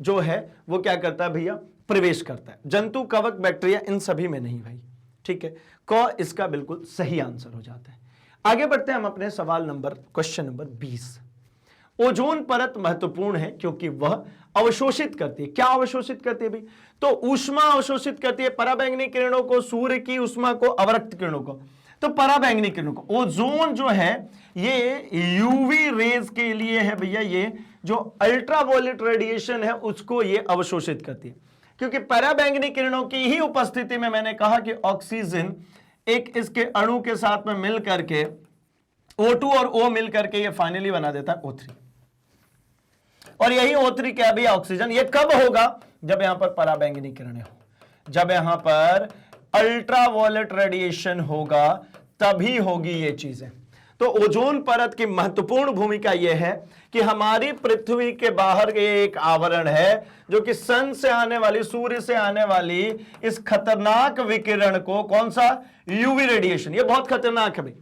जो है वो क्या करता है भैया? प्रवेश करता है। जंतु, कवक, बैक्टीरिया, इन सभी में नहीं भाई, ठीक है। क इसका बिल्कुल सही आंसर हो जाता है। आगे बढ़ते हैं हम अपने क्वेश्चन नंबर 20। ओजोन परत महत्वपूर्ण है क्योंकि वह अवशोषित करती है। क्या अवशोषित करती है भाई? तो ऊष्मा अवशोषित करती है, पराबैंगनी किरणों को, सूर्य की ऊष्मा को, अवरक्त किरणों को। तो पराबैंगनी किरणों को, ओजोन जो है ये यूवी रेज के लिए है भैया, ये जो अल्ट्रावायलेट रेडिएशन है उसको ये अवशोषित करती है। क्योंकि पराबैंगनी किरणों की ही उपस्थिति में मैंने कहा कि ऑक्सीजन एक इसके अणु के साथ में मिल करके O2 और O मिल करके ये फाइनली बना देता है O3, और यही O3 क्या भी ऑक्सीजन। ये कब होगा? जब यहां पर पराबैंगनी किरणें हो, जब यहां पर अल्ट्रावायलेट रेडिएशन होगा तभी होगी ये चीजें। तो ओजोन परत की महत्वपूर्ण भूमिका यह है कि हमारी पृथ्वी के बाहर ये एक आवरण है जो कि सन से आने वाली, सूर्य से आने वाली इस खतरनाक विकिरण को, कौन सा? यूवी रेडिएशन, ये बहुत खतरनाक है भाई।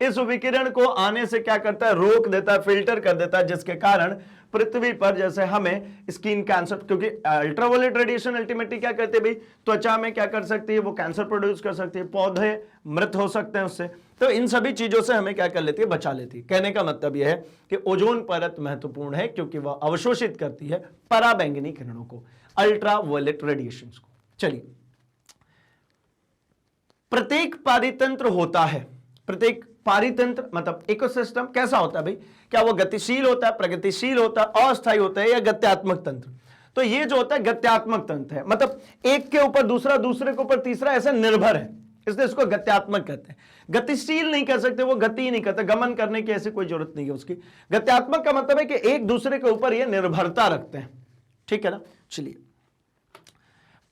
इस विकिरण को आने से क्या करता है? रोक देता है, फिल्टर कर देता है, जिसके कारण पृथ्वी पर जैसे हमें स्किन कैंसर, क्योंकि अल्ट्रावायलेट रेडिएशन अल्टीमेटली क्या करते हैं भाई? त्वचा में क्या कर सकती है? वो कैंसर प्रोड्यूस कर सकती है, पौधे मृत हो सकते हैं उससे। तो इन सभी चीजों से हमें क्या कर लेती है? बचा लेती है। कहने का मतलब यह है कि ओजोन परत महत्वपूर्ण है क्योंकि वह अवशोषित करती है पराबैंगनी किरणों को, अल्ट्रावायलेट रेडिएशन को। चलिए, प्रत्येक पारितंत्र होता है, प्रत्येक पारितंत्र मतलब इकोसिस्टम कैसा होता है भाई? क्या वो गतिशील होता है, प्रगतिशील होता है, अस्थायी होता है, या गत्यात्मक तंत्र? तो ये जो होता है गत्यात्मक तंत्र है, मतलब एक के ऊपर दूसरा, दूसरे के ऊपर तीसरा, ऐसे निर्भर है, इसलिए इसको गत्यात्मक कहते हैं। गतिशील नहीं कह सकते, वो गति ही नहीं करते, गमन करने की ऐसी कोई जरूरत नहीं है उसकी। गत्यात्मक का मतलब है कि एक दूसरे के ऊपर ये निर्भरता रखते हैं, ठीक है ना। चलिए,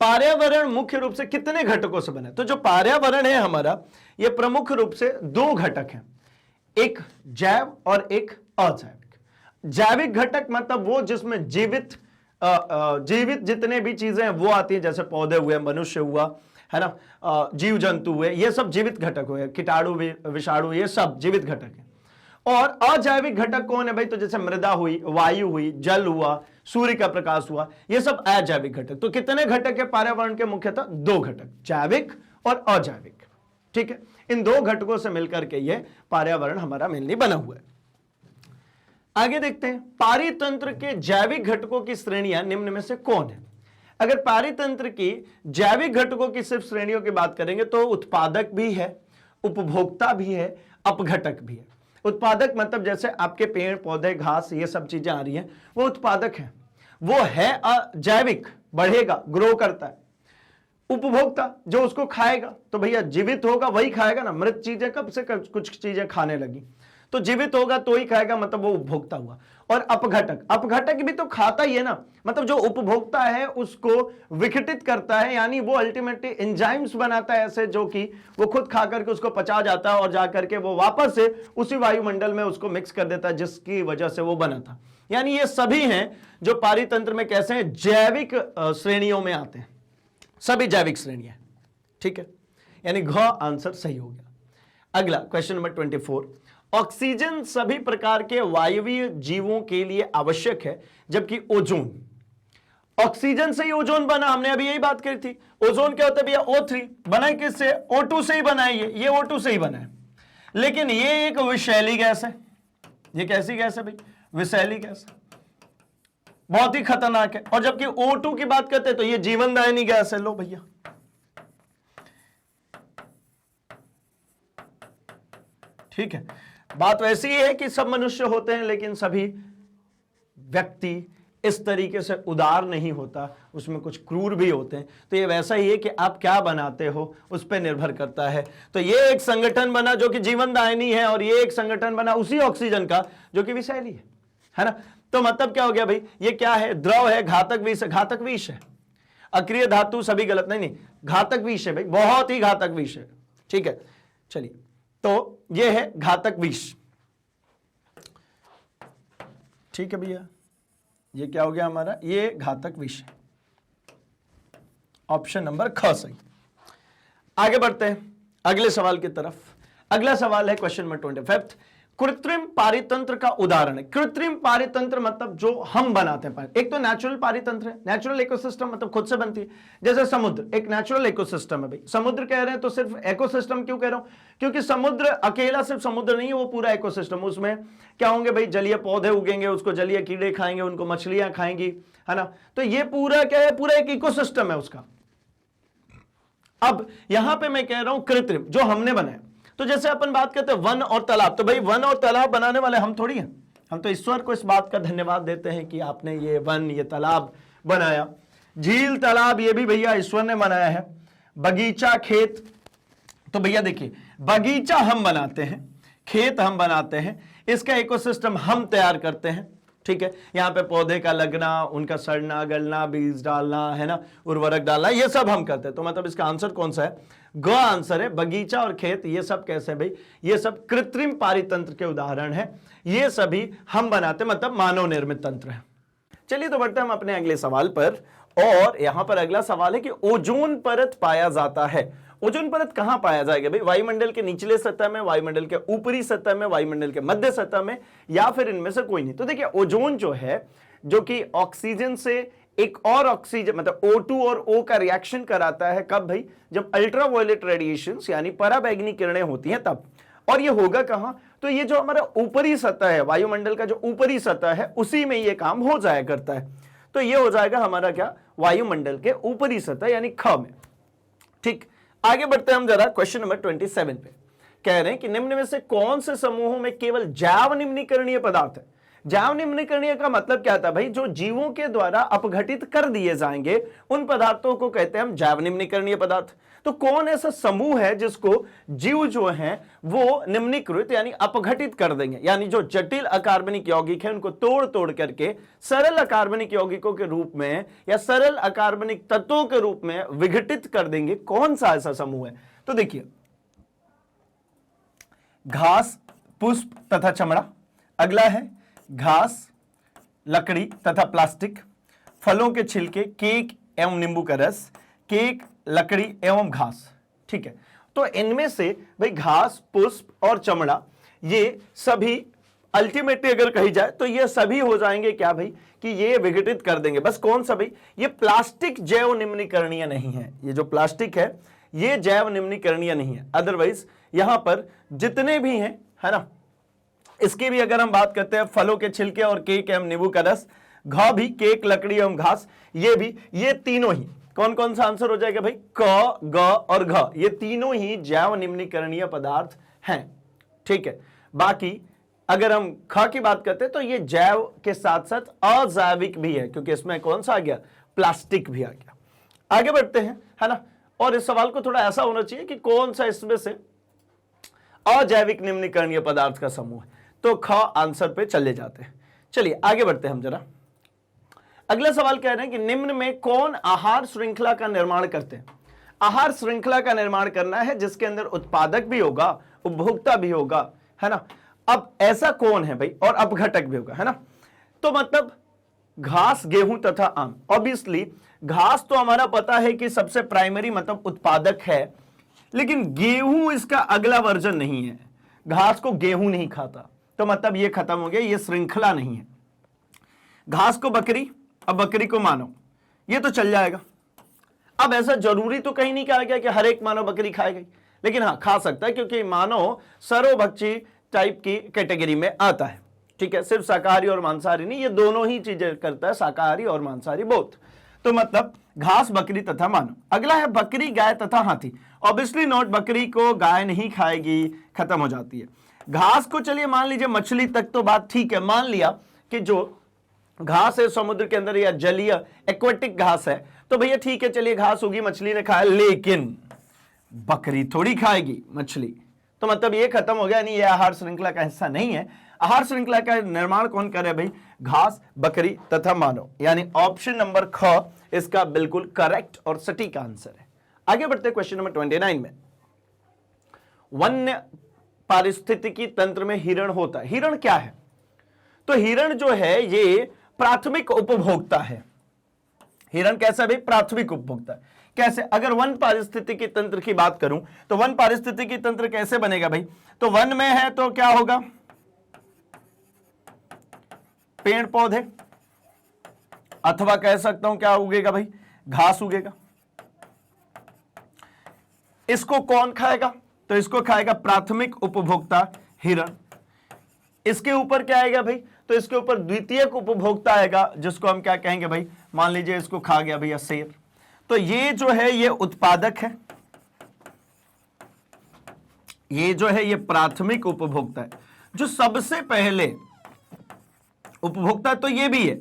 पर्यावरण मुख्य रूप से कितने घटकों से बना है? तो जो पर्यावरण है हमारा, यह प्रमुख रूप से दो घटक हैं, एक जैव और एक अजैविक। जैविक घटक मतलब वो जिसमें जीवित जितने भी चीजें हैं वो आती हैं, जैसे पौधे हुए, मनुष्य हुआ, है ना, जीव जंतु हुए, ये सब जीवित घटक हुए, कीटाणु विषाणु, ये सब जीवित घटक है। और अजैविक घटक कौन है भाई? तो जैसे मृदा हुई, वायु हुई, जल हुआ, सूर्य का प्रकाश हुआ, ये सब अजैविक घटक। तो कितने घटक है पर्यावरण के? मुख्यतः दो घटक, जैविक और अजैविक, ठीक है। इन दो घटकों से मिलकर के ये पर्यावरण हमारा मेनली बना हुआ है। आगे देखते हैं, पारितंत्र के जैविक घटकों की श्रेणियां निम्न में से कौन है? अगर पारितंत्र की जैविक घटकों की सिर्फ श्रेणियों की बात करेंगे तो उत्पादक भी है, उपभोक्ता भी है, अपघटक भी है। उत्पादक मतलब जैसे आपके पेड़ पौधे, घास, ये सब चीजें आ रही हैं, वो उत्पादक है, वो है अजैविक, बढ़ेगा, ग्रो करता है। उपभोक्ता जो उसको खाएगा, तो भैया जीवित होगा वही खाएगा ना, मृत चीजें कब से कुछ चीजें खाने लगी, तो जीवित होगा तो ही खाएगा, मतलब वो उपभोक्ता हुआ। और अपघटक, अपघटक भी तो खाता ही है ना, मतलब जो उपभोक्ता है उसको विघटित करता है, यानी वो अल्टीमेटली एंजाइम्स बनाता है ऐसे, जो कि वो खुद खा करके उसको पचा जाता है और जाकर के वो वापस से उसी वायुमंडल में उसको मिक्स कर देता है, जिसकी वजह से वो बना था। यानी ये सभी हैं जो पारितंत्र में कैसे हैं? जैविक श्रेणियों में आते हैं, सभी जैविक श्रेणियां, ठीक है। यानी घ आंसर सही हो गया। अगला क्वेश्चन नंबर 24, ऑक्सीजन सभी प्रकार के वायवीय जीवों के लिए आवश्यक है, जबकि ओजोन, ऑक्सीजन से ही ओजोन बना, हमने अभी यही बात करी थी। ओजोन क्या होता है भैया? O3 बना किससे? O2 से ही बना है, ये O2 से ही बना है, लेकिन ये एक विषैली गैस है। ये कैसी गैस है भाई? विषैली गैस, बहुत ही खतरनाक है। और जबकि O2 की बात करते हैं तो ये जीवनदायिनी गैस है। लो भैया, ठीक है। बात वैसी है कि सब मनुष्य होते हैं, लेकिन सभी व्यक्ति इस तरीके से उदार नहीं होता, उसमें कुछ क्रूर भी होते हैं। तो ये वैसा ही है कि आप क्या बनाते हो उस पर निर्भर करता है। तो ये एक संगठन बना जो कि जीवनदायिनी है, और ये एक संगठन बना उसी ऑक्सीजन का जो कि विषैली है ना। तो मतलब क्या हो गया भाई? ये क्या है? द्रव है, घातक विष है, घातक विष है। अक्रिय धातु सभी गलत, नहीं, घातक विष है भाई, बहुत ही घातक विष है, ठीक है। चलिए, तो ये है घातक विष, ठीक है भैया। ये क्या हो गया हमारा? ये घातक विष है। ऑप्शन नंबर ख सही। आगे बढ़ते हैं अगले सवाल की तरफ। अगला सवाल है क्वेश्चन नंबर 25, कृत्रिम पारितंत्र का उदाहरण है। कृत्रिम पारितंत्र मतलब जो हम बनाते हैं। एक तो नेचुरल पारितंत्र है, नेचुरल इकोसिस्टम मतलब खुद से बनती है। जैसे समुद्र एक नेचुरल इकोसिस्टम है भाई। समुद्र कह रहे हैं तो सिर्फ इकोसिस्टम क्यों कह रहा हूं? क्योंकि समुद्र अकेला सिर्फ समुद्र नहीं है, वो पूरा इकोसिस्टम। उसमें क्या होंगे भाई? जलीय पौधे उगेंगे, उसको जलीय कीड़े खाएंगे, उनको मछलियां खाएंगी, है ना। तो ये पूरा क्या है? पूरा एक इकोसिस्टम है उसका। अब यहां पे मैं कह रहा हूं कृत्रिम, जो हमने बनाया। तो जैसे अपन बात करते हैं वन और तालाब, तो भाई वन और तालाब बनाने वाले हम थोड़ी हैं। हम तो ईश्वर को इस बात का धन्यवाद देते हैं कि आपने ये वन, ये तालाब बनाया। झील, तालाब ये भी भैया ईश्वर ने बनाया है। बगीचा, खेत, तो भैया देखिए बगीचा हम बनाते हैं, खेत हम बनाते हैं, इसका इकोसिस्टम हम तैयार करते हैं, ठीक है। यहां पे पौधे का लगना, उनका सड़ना, गलना, बीज डालना, है ना, उर्वरक डालना, ये सब हम करते हैं। तो मतलब इसका आंसर कौन सा है? ग आंसर है। बगीचा और खेत ये सब कैसे भाई? ये सब कृत्रिम पारितंत्र के उदाहरण है। ये सभी हम बनाते, मतलब मानव निर्मित तंत्र है। चलिए तो बढ़ते हैं हम अपने अगले सवाल पर। और यहां पर अगला सवाल है कि ओजोन परत पाया जाता है। ओजोन परत कहां पाया जाएगा भाई? वायुमंडल के निचले सतह में, वायुमंडल के ऊपरी सतह में, वायुमंडल के मध्य सतह में, या फिर इनमें से कोई नहीं। तो देखिए ओजोन जो है, जो कि ऑक्सीजन से एक और ऑक्सीजन मतलब O2 और O का रिएक्शन कराता है, कब भाई? जब अल्ट्रावायलेट रेडिएशंस यानी पराबैंगनी किरणें होती हैं तब। और ये होगा कहां? तो ये जो हमारा ऊपरी सतह है, वायुमंडल का जो ऊपरी सतह है, उसी में ये काम हो जाया करता है। तो ये हो जाएगा हमारा क्या? वायुमंडल के ऊपरी सतह यानी ख में। ठीक, आगे बढ़ते हैं हम जरा क्वेश्चन नंबर 27 पे। कह रहे हैं कि निम्न में से कौन से समूहों में केवल जैव निम्नीकरणीय पदार्थ है? जैव निम्नीकरणीय का मतलब क्या था भाई? जो जीवों के द्वारा अपघटित कर दिए जाएंगे उन पदार्थों को कहते हैं हम जैव निम्नीकरणीय पदार्थ। तो कौन ऐसा समूह है जिसको जीव जो हैं वो निम्नीकृत यानी अपघटित कर देंगे, यानी जो जटिल अकार्बनिक यौगिक है उनको तोड़ तोड़ करके सरल अकार्बनिक यौगिकों के रूप में या सरल अकार्बनिक तत्वों के रूप में विघटित कर देंगे? कौन सा ऐसा समूह है? तो देखिए घास, पुष्प तथा चमड़ा। अगला है घास, लकड़ी तथा प्लास्टिक, फलों के छिलके, केक एवं नींबू का रस, केक, लकड़ी एवं घास। ठीक है, तो इनमें से भाई घास, पुष्प और चमड़ा ये सभी अल्टीमेटली अगर कही जाए तो ये सभी हो जाएंगे क्या भाई? कि ये विघटित कर देंगे। बस कौन सा भाई? ये प्लास्टिक जैव निम्नीकरणीय नहीं है। ये जो प्लास्टिक है ये जैव निम्नीकरणीय नहीं है। अदरवाइज यहां पर जितने भी हैं, है ना, इसकी भी अगर हम बात करते हैं, फलों के छिलके और केक एवं नींबू का रस, घ भी, केक, लकड़ी एवं घास, ये भी, ये तीनों ही कौन कौन सा आंसर हो जाएगा भाई? क, ग और घ, ये तीनों ही जैव निम्नीकरणीय पदार्थ हैं। ठीक है, बाकी अगर हम ख की बात करते हैं तो ये जैव के साथ साथ अजैविक भी है, क्योंकि इसमें कौन सा आ गया? प्लास्टिक भी आ गया। आगे बढ़ते हैं, है ना, और इस सवाल को थोड़ा ऐसा होना चाहिए कि कौन सा इसमें से अजैविक निम्नीकरणीय पदार्थ का समूह है। तो ख आंसर पे चले जाते हैं। चलिए आगे बढ़ते हैं हम जरा। अगला सवाल कह रहे हैं कि निम्न में कौन आहार श्रृंखला का निर्माण करते हैं? आहार श्रृंखला का निर्माण करना है जिसके अंदर उत्पादक भी होगा, उपभोक्ता भी होगा, है ना। अब ऐसा कौन है भाई? और अपघटक भी होगा, है ना। तो मतलब घास, गेहूं तथा आम। ऑब्वियसली घास तो हमारा पता है कि सबसे प्राइमरी मतलब उत्पादक है, लेकिन गेहूं इसका अगला वर्जन नहीं है। घास को गेहूं नहीं खाता, तो मतलब ये खत्म हो गया, ये श्रृंखला नहीं है। घास को बकरी, अब बकरी को मानव, ये तो चल जाएगा। अब ऐसा जरूरी तो कहीं नहीं कहा गया कि हर एक मानव बकरी खाएगा, लेकिन हाँ खा सकता है, क्योंकि मानव सर्वभक्षी टाइप की कैटेगरी में आता है। ठीक है, सिर्फ शाकाहारी और मांसाहारी नहीं, ये दोनों ही चीजें करता है, शाकाहारी और मांसाहारी बोथ। तो मतलब घास, बकरी तथा मानव। अगला है बकरी, गाय तथा हाथी। ऑब्वियसली नॉट, बकरी को गाय नहीं खाएगी, खत्म हो जाती है। घास को चलिए मान लीजिए मछली तक तो बात ठीक है, मान लिया कि जो घास है समुद्र के अंदर या जलीय एक्वेटिक घास है, तो भैया ठीक है, चलिए घास होगी, मछली ने खाया, लेकिन बकरी थोड़ी खाएगी मछली, तो मतलब ये खत्म हो गया, नहीं ये आहार श्रृंखला का हिस्सा नहीं है। आहार श्रृंखला का निर्माण कौन करे भाई? घास, बकरी तथा मानव, यानी ऑप्शन नंबर ख इसका बिल्कुल करेक्ट और सटीक आंसर है। आगे बढ़ते क्वेश्चन नंबर 29 में। वन्य पारिस्थितिकी तंत्र में हिरण होता है। हिरण क्या है? तो हिरण जो है ये प्राथमिक उपभोक्ता है। हिरण कैसा भाई? प्राथमिक उपभोक्ता। कैसे? अगर वन पारिस्थितिकी तंत्र की बात करूं तो वन पारिस्थितिकी तंत्र कैसे बनेगा भाई? तो वन में है तो क्या होगा? पेड़ पौधे, अथवा कह सकता हूं क्या उगेगा भाई, घास उगेगा। इसको कौन खाएगा, तो इसको खाएगा प्राथमिक उपभोक्ता हिरण। इसके ऊपर क्या आएगा भाई, तो इसके ऊपर द्वितीयक उपभोक्ता आएगा, जिसको हम क्या कहेंगे भाई, मान लीजिए इसको खा गया भैया शेर। तो ये जो है ये उत्पादक है, ये जो है ये प्राथमिक उपभोक्ता है, जो सबसे पहले उपभोक्ता, तो ये भी है,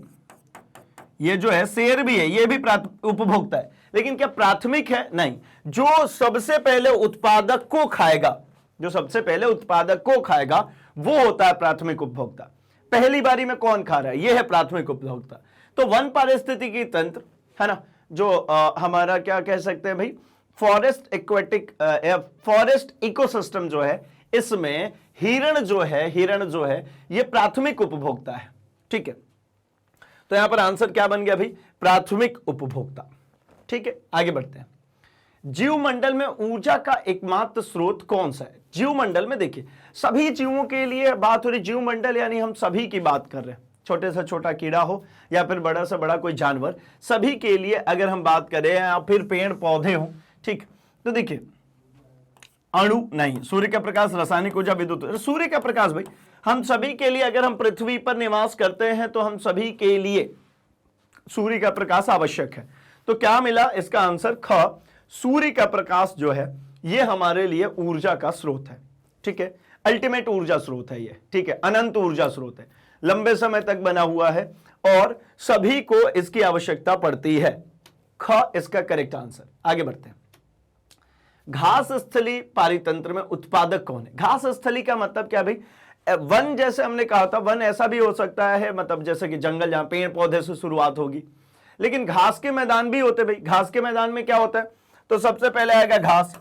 ये जो है शेर भी है, ये भी उपभोक्ता है, लेकिन क्या प्राथमिक है, नहीं। जो सबसे पहले उत्पादक को खाएगा, जो सबसे पहले उत्पादक को खाएगा वो होता है प्राथमिक उपभोक्ता। पहली बारी में कौन खा रहा है, ये है प्राथमिक उपभोक्ता। तो वन पारिस्थितिकी तंत्र है ना, जो हमारा क्या कह सकते हैं भाई, फॉरेस्ट एक्वेटिक फॉरेस्ट इकोसिस्टम जो है, इसमें हिरण जो है ये प्राथमिक उपभोक्ता है। ठीक है, तो यहां पर आंसर क्या बन गया भाई, प्राथमिक उपभोक्ता। ठीक है, आगे बढ़ते हैं। जीवमंडल में ऊर्जा का एकमात्र स्रोत कौन सा है? जीवमंडल में देखिए, सभी जीवों के लिए बात हो रही, जीवमंडल यानी हम सभी की बात कर रहे हैं, छोटे से छोटा कीड़ा हो या फिर बड़ा से बड़ा कोई जानवर, सभी के लिए अगर हम बात करें, या फिर पेड़ पौधे हो, ठीक। तो देखिए, अणु नहीं, सूर्य का प्रकाश, रासायनिक ऊर्जा, विद्युत, सूर्य का प्रकाश भाई हम सभी के लिए, अगर हम पृथ्वी पर निवास करते हैं तो हम सभी के लिए सूर्य का प्रकाश आवश्यक है। तो क्या मिला इसका आंसर, ख, सूर्य का प्रकाश जो है ये हमारे लिए ऊर्जा का स्रोत है। ठीक है, अल्टीमेट ऊर्जा स्रोत है ये, ठीक है, अनंत ऊर्जा स्रोत है, लंबे समय तक बना हुआ है और सभी को इसकी आवश्यकता पड़ती है। ख इसका करेक्ट आंसर। आगे बढ़ते हैं। घास स्थली पारितंत्र में उत्पादक कौन है? घास स्थली का मतलब क्या भाई, वन, जैसे हमने कहा था, वन ऐसा भी हो सकता है, मतलब जैसे कि जंगल जहां पेड़ पौधे से शुरुआत होगी, लेकिन घास के मैदान भी होते भाई। घास के मैदान में क्या होता है, तो सबसे पहले आएगा घास,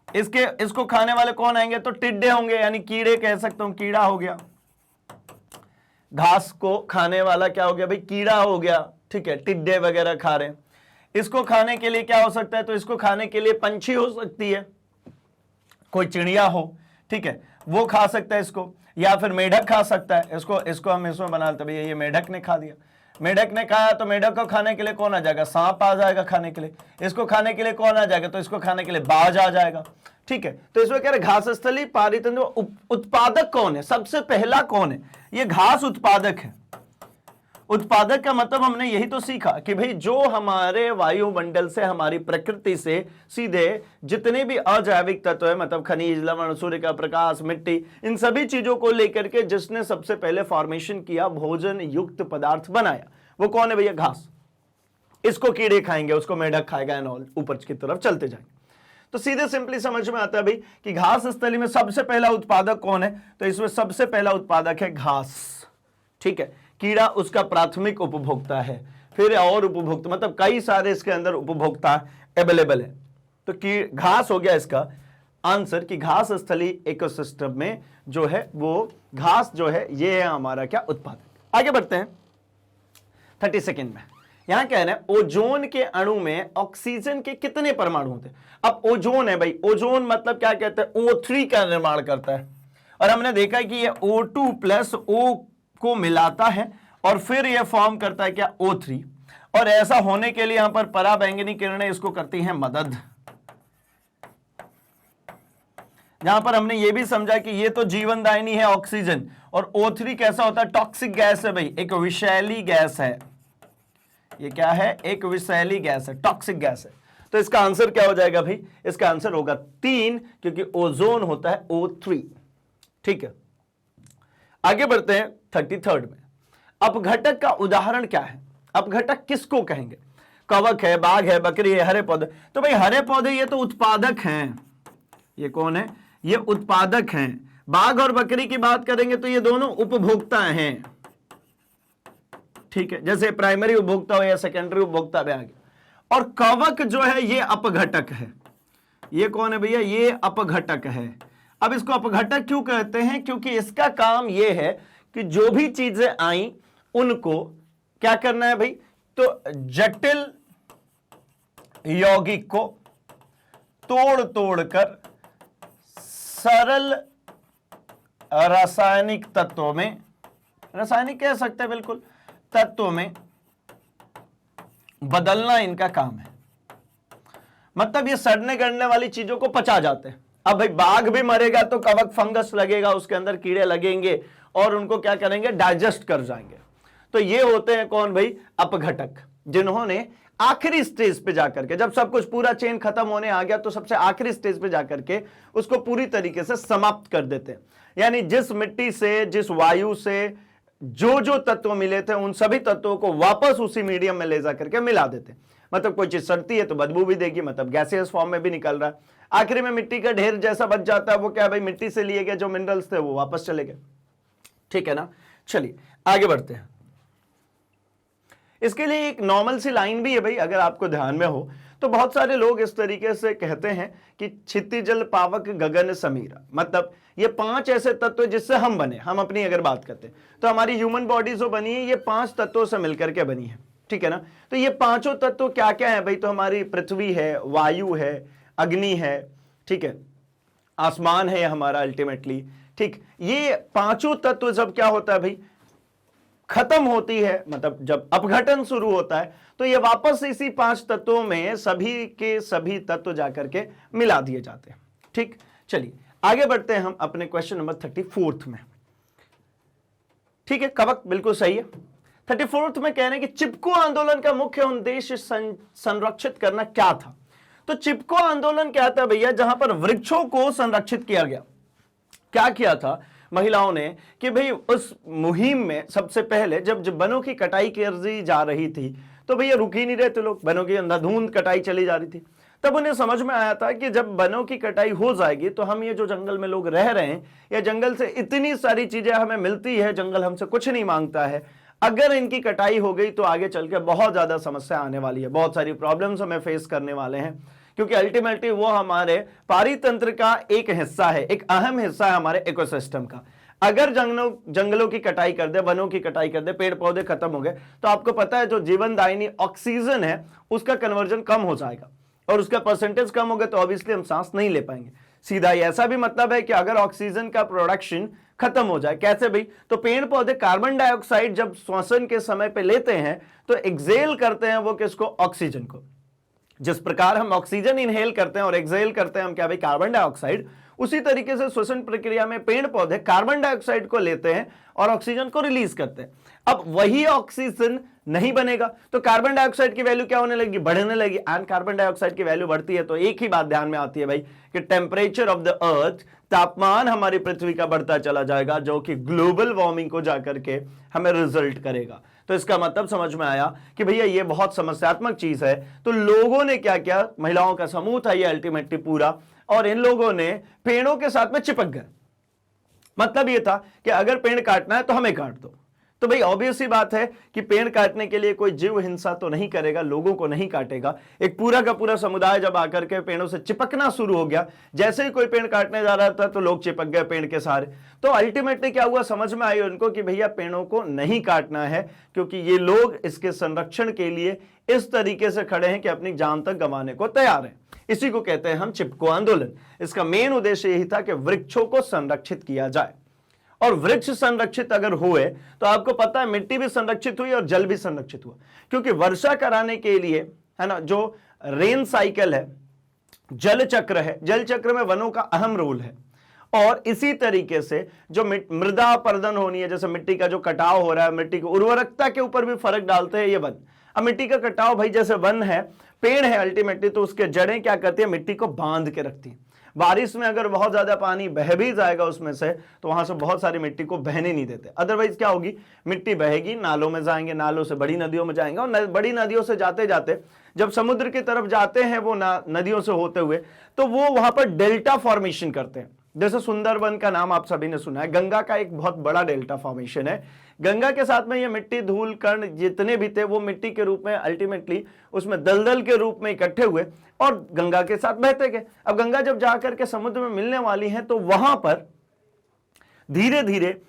इसको खाने वाले कौन आएंगे, तो टिड्डे होंगे, यानी कीड़े कह सकता हूं, कीड़ा हो गया। घास को खाने वाला क्या हो गया भाई, कीड़ा हो गया। ठीक है, टिड्डे वगैरह खा रहे हैं। इसको खाने के लिए क्या हो सकता है, तो इसको खाने के लिए पंछी हो सकती है, कोई चिड़िया हो, ठीक है, वो खा सकता है इसको, या फिर मेढक खा सकता है इसको हम इसमें बनाते भैया, ये मेढक ने खा दिया, मेढक ने खाया, तो मेढक को खाने के लिए कौन आ जाएगा, सांप आ जाएगा खाने के लिए। इसको खाने के लिए कौन आ जाएगा, तो इसको खाने के लिए बाज आ जाएगा। ठीक है, तो इसमें कह रहे घास स्थली पारितंत्र उत्पादक कौन है, सबसे पहला कौन है, ये घास उत्पादक है। उत्पादक का मतलब हमने यही तो सीखा कि भाई जो हमारे वायुमंडल से, हमारी प्रकृति से सीधे जितने भी अजैविक तत्व है, मतलब खनिज, लवण, सूर्य का प्रकाश, मिट्टी, इन सभी चीजों को लेकर के जिसने सबसे पहले फॉर्मेशन किया, भोजन युक्त पदार्थ बनाया, वो कौन है भैया, घास। इसको कीड़े खाएंगे, उसको मेढक खाएगा, एंड ऑल, ऊपर की तरफ चलते जाएंगे। तो सीधे सिंपली समझ में आता है भाई कि घास स्थली में सबसे पहला उत्पादक कौन है, तो इसमें सबसे पहला उत्पादक है घास। ठीक है, कीड़ा उसका प्राथमिक उपभोक्ता है, फिर और उपभोक्ता, मतलब कई सारे इसके अंदर उपभोक्ता अवेलेबल है। तो घास हो गया इसका आंसर कि घास स्थली इकोसिस्टम में जो है वो घास जो है ये है हमारा क्या, उत्पादक। आगे बढ़ते हैं 30 सेकेंड में। यहां कह रहे हैं ओजोन के अणु में ऑक्सीजन के कितने परमाणु होते हैं। अब ओजोन है भाई, ओजोन मतलब क्या कहते हैं, O3 का निर्माण करता है, और हमने देखा कि ये O2 प्लस O को मिलाता है और फिर यह फॉर्म करता है क्या, O3। और ऐसा होने के लिए यहां पर पराबैंगनी किरणें इसको करती हैं मदद। जहां पर हमने ये भी समझा कि ये तो जीवनदायिनी है ऑक्सीजन, और O3 कैसा होता है, टॉक्सिक गैस है भाई, एक विषैली गैस है। ये क्या है, एक विषैली गैस है, टॉक्सिक गैस है। तो इसका आंसर क्या हो जाएगा भाई, इसका आंसर होगा 3, क्योंकि ओजोन होता है O3। ठीक है, आगे बढ़ते हैं 33rd में। अपघटक का उदाहरण क्या है, अपघटक किसको कहेंगे, कवक है, बाघ है, बकरी है, हरे पौधे। तो भाई हरे पौधे ये तो उत्पादक हैं, ये कौन है, ये उत्पादक हैं। बाघ और बकरी की बात करेंगे तो ये दोनों उपभोक्ता हैं। ठीक है, जैसे प्राइमरी उपभोक्ता हो या सेकेंडरी उपभोक्ता में आ गया। और कवक जो है ये अपघटक है। ये कौन है भैया, ये अपघटक है। अब इसको अपघटक क्यों कहते हैं, क्योंकि इसका काम ये है कि जो भी चीजें आई उनको क्या करना है भाई, तो जटिल यौगिक को तोड़ तोड़कर सरल रासायनिक तत्वों में रासायनिक कह सकते हैं बिल्कुल, तत्वों में बदलना इनका काम है। मतलब ये सड़ने गड़ने वाली चीजों को पचा जाते हैं। अब भाई बाघ भी मरेगा तो कवक फंगस लगेगा, उसके अंदर कीड़े लगेंगे और उनको क्या करेंगे, डाइजेस्ट कर जाएंगे। तो ये होते हैं कौन भाई, अपघटक, जिन्होंने आखिरी स्टेज पे जाकर के, जब सब कुछ पूरा चेन खत्म होने आ गया तो सबसे आखिरी स्टेज पे जाकर के उसको पूरी तरीके से समाप्त कर देते हैं। यानी जिस मिट्टी से, जिस वायु से जो जो तत्व मिले थे उन सभी तत्वों को वापस उसी मीडियम में ले जाकर के मिला देते हैं। मतलब कोई चीज सड़ती है तो बदबू भी देगी, मतलब गैसियस फॉर्म में भी निकल रहा है, आखिरी में मिट्टी का ढेर जैसा बच जाता है। वो क्या भाई, मिट्टी से लिए गए जो मिनरल्स थे वो वापस चले गए। ठीक है ना, चलिए आगे बढ़ते हैं। इसके लिए एक नॉर्मल सी लाइन भी है भाई, अगर आपको ध्यान में हो तो बहुत सारे लोग इस तरीके से कहते हैं कि क्षिति जल पावक गगन समीरा, मतलब ये 5 ऐसे तत्व जिससे हम बने, हम अपनी अगर बात करते हैं तो हमारी ह्यूमन बॉडी जो बनी है ये 5 तत्वों से मिलकर के बनी है। ठीक है ना, तो ये 5 तत्व क्या क्या है भाई, तो हमारी पृथ्वी है, वायु है, अग्नि है, ठीक है, आसमान है हमारा अल्टीमेटली। ठीक, ये 5 तत्व जब क्या होता है भाई, खत्म होती है, मतलब जब अपघटन शुरू होता है तो ये वापस इसी 5 तत्वों में सभी के सभी तत्व जाकर के मिला दिए जाते हैं। ठीक, चलिए आगे बढ़ते हैं हम अपने क्वेश्चन नंबर 34 में। ठीक है, कवक बिल्कुल सही है। 34 में कह रहे हैं कि चिपको आंदोलन का मुख्य उद्देश्य संरक्षित करना क्या था। तो चिपको आंदोलन क्या था भैया, जहां पर वृक्षों को संरक्षित किया गया। क्या किया था महिलाओं ने कि भाई उस मुहिम में सबसे पहले जब वनों की कटाई की जा रही थी तो भैया रुक ही नहीं रहे थे लोग, वनों की अंधाधुंध कटाई चली जा रही थी। तब उन्हें समझ में आया था कि जब वनों की कटाई हो जाएगी तो हम ये जो जंगल में लोग रह रहे हैं, या जंगल से इतनी सारी चीजें हमें मिलती है, जंगल हमसे कुछ नहीं मांगता है, अगर इनकी कटाई हो गई तो आगे चल के बहुत ज्यादा समस्या आने वाली है, बहुत सारी प्रॉब्लम्स हमें फेस करने वाले हैं, क्योंकि अल्टीमेटली वो हमारे पारितंत्र का एक हिस्सा है, एक अहम हिस्सा है हमारे इकोसिस्टम का। अगर जंगलों की कटाई कर दे, वनों की कटाई कर दे, पेड़ पौधे खत्म हो गए तो आपको पता है जो जीवनदायिनी ऑक्सीजन है उसका कन्वर्जन कम हो जाएगा, और उसका परसेंटेज कम हो गया तो ऑब्वियसली हम सांस नहीं ले पाएंगे। सीधा ही ऐसा भी मतलब है कि अगर ऑक्सीजन का प्रोडक्शन खत्म हो जाए, कैसे भाई, तो पेड़ पौधे कार्बन डाइऑक्साइड जब श्वसन के समय पे लेते हैं तो एक्सेल करते हैं वो किसको, ऑक्सीजन को। जिस प्रकार हम ऑक्सीजन इनहेल करते हैं और एक्सेल करते हैं हम क्या भाई, कार्बन डाइऑक्साइड, उसी तरीके से श्वसन प्रक्रिया में पेड़ पौधे कार्बन डाइऑक्साइड को लेते हैं और ऑक्सीजन को रिलीज करते हैं। अब वही ऑक्सीजन नहीं बनेगा तो कार्बन डाइऑक्साइड की वैल्यू क्या होने लगी, बढ़ने लगी। एंड कार्बन डाइऑक्साइड की वैल्यू बढ़ती है तो एक ही बात ध्यान में आती है भाई कि टेम्परेचर ऑफ द अर्थ, तापमान हमारी पृथ्वी का बढ़ता चला जाएगा, जो कि ग्लोबल वार्मिंग को जाकर के हमें रिजल्ट करेगा। तो इसका मतलब समझ में आया कि भैया ये बहुत समस्यात्मक चीज है। तो लोगों ने क्या किया, महिलाओं का समूह था ये अल्टीमेटली पूरा, और इन लोगों ने पेड़ों के साथ में चिपक गए। मतलब ये था कि अगर पेड़ काटना है तो हमें काट दो। तो भाई ऑब्वियस सी बात है कि पेड़ काटने के लिए कोई जीव हिंसा तो नहीं करेगा, लोगों को नहीं काटेगा। एक पूरा का पूरा समुदाय जब आकर के पेड़ों से चिपकना शुरू हो गया, जैसे ही कोई पेड़ काटने जा रहा था तो लोग चिपक गए पेड़ के सारे। तो अल्टीमेटली क्या हुआ, समझ में आई उनको कि भैया पेड़ों को नहीं काटना है, क्योंकि ये लोग इसके संरक्षण के लिए इस तरीके से खड़े हैं कि अपनी जान तक गंवाने को तैयार हैं। इसी को कहते हैं हम चिपको आंदोलन। इसका मेन उद्देश्य यही था कि वृक्षों को संरक्षित किया जाए, और वृक्ष संरक्षित अगर हुए तो आपको पता है मिट्टी भी संरक्षित हुई और जल भी संरक्षित हुआ। क्योंकि वर्षा कराने के लिए, है ना, जो रेन साइकिल है, जल चक्र है, जल चक्र में वनों का अहम रोल है। और इसी तरीके से जो मृदा अपरदन होनी है, जैसे मिट्टी का जो कटाव हो रहा है, मिट्टी की उर्वरकता के ऊपर भी फर्क डालते हैं ये वन। अब मिट्टी का कटाव भाई, जैसे वन है, पेड़ है अल्टीमेटली, तो उसके जड़ें क्या करती है, मिट्टी को बांध के रखती है। बारिश में अगर बहुत ज्यादा पानी बह भी जाएगा उसमें से तो वहां से बहुत सारी मिट्टी को बहने नहीं देते। अदरवाइज क्या होगी, मिट्टी बहेगी, नालों में जाएंगे, नालों से बड़ी नदियों में जाएंगे, और बड़ी नदियों से जाते जाते जब समुद्र की तरफ जाते हैं वो नदियों से होते हुए, तो वो वहां पर डेल्टा फॉर्मेशन करते हैं। जैसे सुंदरवन का नाम आप सभी ने सुना है, गंगा का एक बहुत बड़ा डेल्टा फॉर्मेशन है। गंगा के साथ में ये मिट्टी, धूल, कण जितने भी थे वो मिट्टी के रूप में अल्टीमेटली उसमें दलदल के रूप में इकट्ठे हुए और गंगा के साथ बहते गए। अब गंगा जब जाकर के समुद्र में मिलने वाली है तो वहां पर धीरे धीरे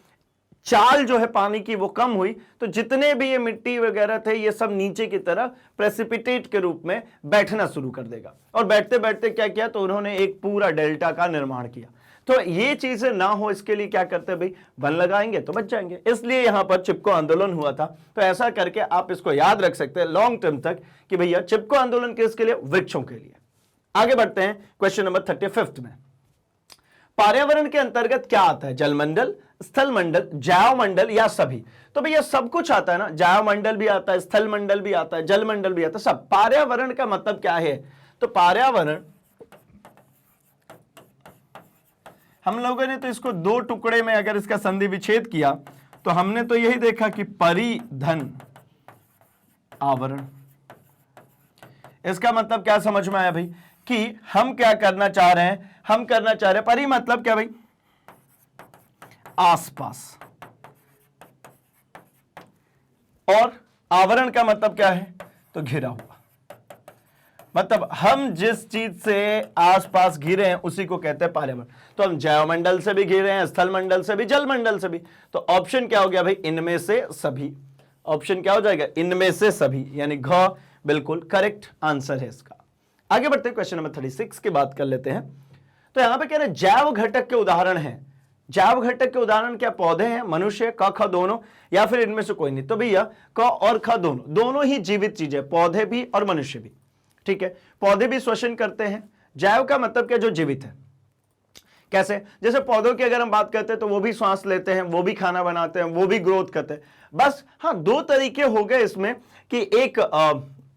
चाल जो है पानी की वो कम हुई, तो जितने भी ये मिट्टी वगैरह थे ये सब नीचे की तरफ प्रेसिपिटेट के रूप में बैठना शुरू कर देगा। और बैठते बैठते क्या किया, तो उन्होंने एक पूरा डेल्टा का निर्माण किया। तो ये चीजें ना हो इसके लिए क्या करते हैं भाई, वन लगाएंगे तो बच जाएंगे। इसलिए यहां पर चिपको आंदोलन हुआ था। तो ऐसा करके आप इसको याद रख सकते हैं लॉन्ग टर्म तक कि भैया चिपको आंदोलन किसके लिए, वृक्षों के लिए। आगे बढ़ते हैं क्वेश्चन नंबर 35 में। पर्यावरण के अंतर्गत क्या आता है, जलमंडल, स्थल मंडल, जैव मंडल या सभी। तो भैया सब कुछ आता है ना, जैव मंडल भी आता है, स्थल मंडल भी आता है, जल मंडल भी आता है, सब। पर्यावरण का मतलब क्या है, तो पर्यावरण हम लोगों ने तो इसको दो टुकड़े में अगर इसका संधि विच्छेद किया तो हमने तो यही देखा कि परिधन आवरण। इसका मतलब क्या समझ में आया भाई, कि हम क्या करना चाह रहे हैं, हम करना चाह रहे हैं परि मतलब क्या भाई, आसपास, और आवरण का मतलब क्या है, तो घिरा हुआ। मतलब हम जिस चीज से आसपास घिरे हैं उसी को कहते हैं पर्यावरण। तो हम जैव मंडल से भी घिरे हैं, स्थल मंडल से भी, जल मंडल से भी। तो ऑप्शन क्या हो गया भाई, इनमें से सभी। ऑप्शन क्या हो जाएगा, इनमें से सभी, यानी घ बिल्कुल करेक्ट आंसर है इसका। आगे बढ़ते हैं क्वेश्चन नंबर 36 की बात कर लेते हैं। तो यहां पे कह रहे हैं जैव घटक के उदाहरण हैं। जैव घटक के उदाहरण क्या, पौधे हैं, मनुष्य, क ख दोनों, या फिर इनमें से कोई नहीं। तो भैया क और ख दोनों ही जीवित चीजें, पौधे भी और मनुष्य भी। ठीक है, पौधे भी श्वसन करते हैं। जैव का मतलब क्या, जो जीवित है। कैसे, जैसे पौधों की अगर हम बात करते हैं तो वो भी सांस लेते हैं, वो भी खाना बनाते हैं, वो भी ग्रोथ करते हैं। बस हाँ, दो तरीके हो गए इसमें कि एक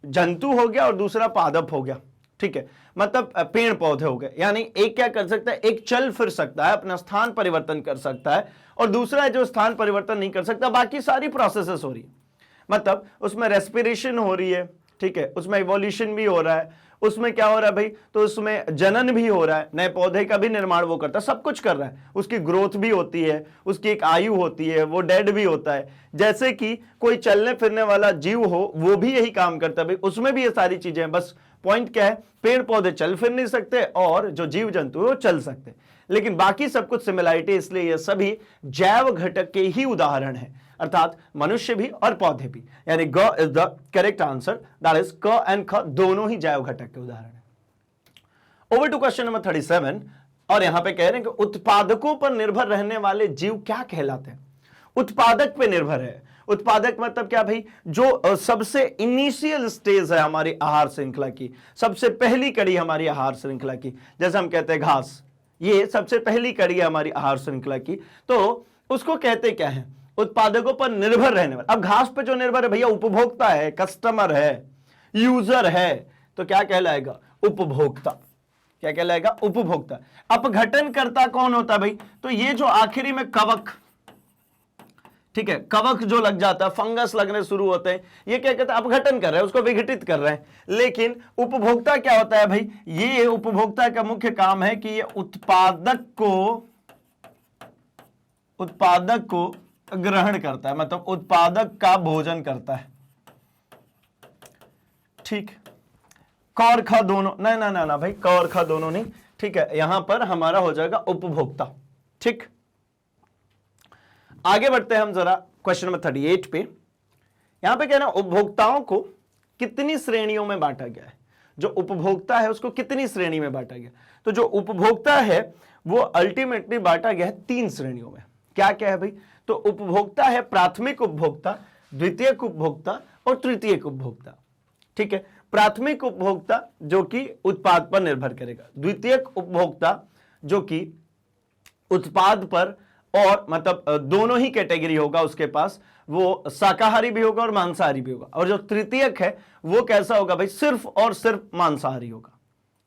जंतु हो गया और दूसरा पादप हो गया। ठीक है, मतलब पेड़ पौधे हो गए। यानी एक क्या कर सकता है, एक चल फिर सकता है, अपना स्थान परिवर्तन कर सकता है, और दूसरा है जो स्थान परिवर्तन नहीं कर सकता। बाकी सारी प्रोसेसेस हो रही है, मतलब उसमें रेस्पिरेशन हो रही है, ठीक है, उसमें इवोल्यूशन भी हो रहा है, उसमें क्या हो रहा है भाई, तो उसमें जनन भी हो रहा है, नए पौधे का भी निर्माण वो करता है, सब कुछ कर रहा है। उसकी ग्रोथ भी होती है, उसकी एक आयु होती है, वो डेड भी होता है। जैसे कि कोई चलने फिरने वाला जीव हो, वो भी यही काम करता है भाई, उसमें भी ये सारी चीजें हैं। बस पॉइंट क्या है, पेड़ पौधे चल फिर नहीं सकते और जो जीव जंतु है वो चल सकते, लेकिन बाकी सब कुछ सिमिलरिटी, इसलिए ये सभी जैव घटक के ही उदाहरण है, अर्थात मनुष्य भी और पौधे भी। यानी ग is the correct answer, that is क एंड ख दोनों ही जैव घटक के उदाहरण है। ओवर टू क्वेश्चन नंबर 37, और यहां पे कह रहे हैं कि उत्पादकों पर निर्भर रहने वाले जीव क्या कहलाते हैं। उत्पादक पे निर्भर है। उत्पादक मतलब क्या भाई, जो सबसे इनिशियल स्टेज है हमारी आहार श्रृंखला की, सबसे पहली कड़ी हमारी आहार श्रृंखला की। जैसे हम कहते हैं घास, ये सबसे पहली कड़ी है हमारी आहार श्रृंखला की, तो उसको कहते क्या है, उत्पादकों पर निर्भर रहने वाला। अब घास पे जो निर्भर है भैया, उपभोक्ता है, कस्टमर है, यूजर है, तो क्या कहलाएगा, उपभोक्ता। क्या कहलाएगा, उपभोक्ता। अपघटनकर्ता कौन होता है भाई, तो ये जो आखिरी में कवक, ठीक है, कवक जो लग जाता है, फंगस लगने शुरू होते हैं, ये क्या कहते हैं, अपघटन कर रहे हैं, उसको विघटित कर रहे हैं। लेकिन उपभोक्ता क्या होता है भाई, ये उपभोक्ता का मुख्य काम है कि ये उत्पादक को ग्रहण करता है, मतलब उत्पादक का भोजन करता है। ठीक, क और ख दोनों, ना ना ना भाई, क और ख दोनों नहीं। ठीक है, यहां पर हमारा हो जाएगा उपभोक्ता। ठीक, आगे बढ़ते हैं हम जरा क्वेश्चन नंबर 38 पे। यहां पे कहना, उपभोक्ताओं को कितनी श्रेणियों में बांटा गया है। जो उपभोक्ता है उसको कितनी श्रेणी में बांटा गया, तो जो उपभोक्ता है वो अल्टीमेटली बांटा गया है 3 श्रेणियों में। क्या क्या है भाई, तो उपभोक्ता है प्राथमिक उपभोक्ता, द्वितीयक उपभोक्ता और तृतीयक उपभोक्ता। ठीक है, प्राथमिक उपभोक्ता जो कि उत्पाद पर निर्भर करेगा, द्वितीयक उपभोक्ता जो कि उत्पाद पर, और मतलब दोनों ही कैटेगरी होगा उसके पास, वो शाकाहारी भी होगा और मांसाहारी भी होगा। और जो तृतीयक है वो कैसा होगा भाई, सिर्फ और सिर्फ मांसाहारी होगा।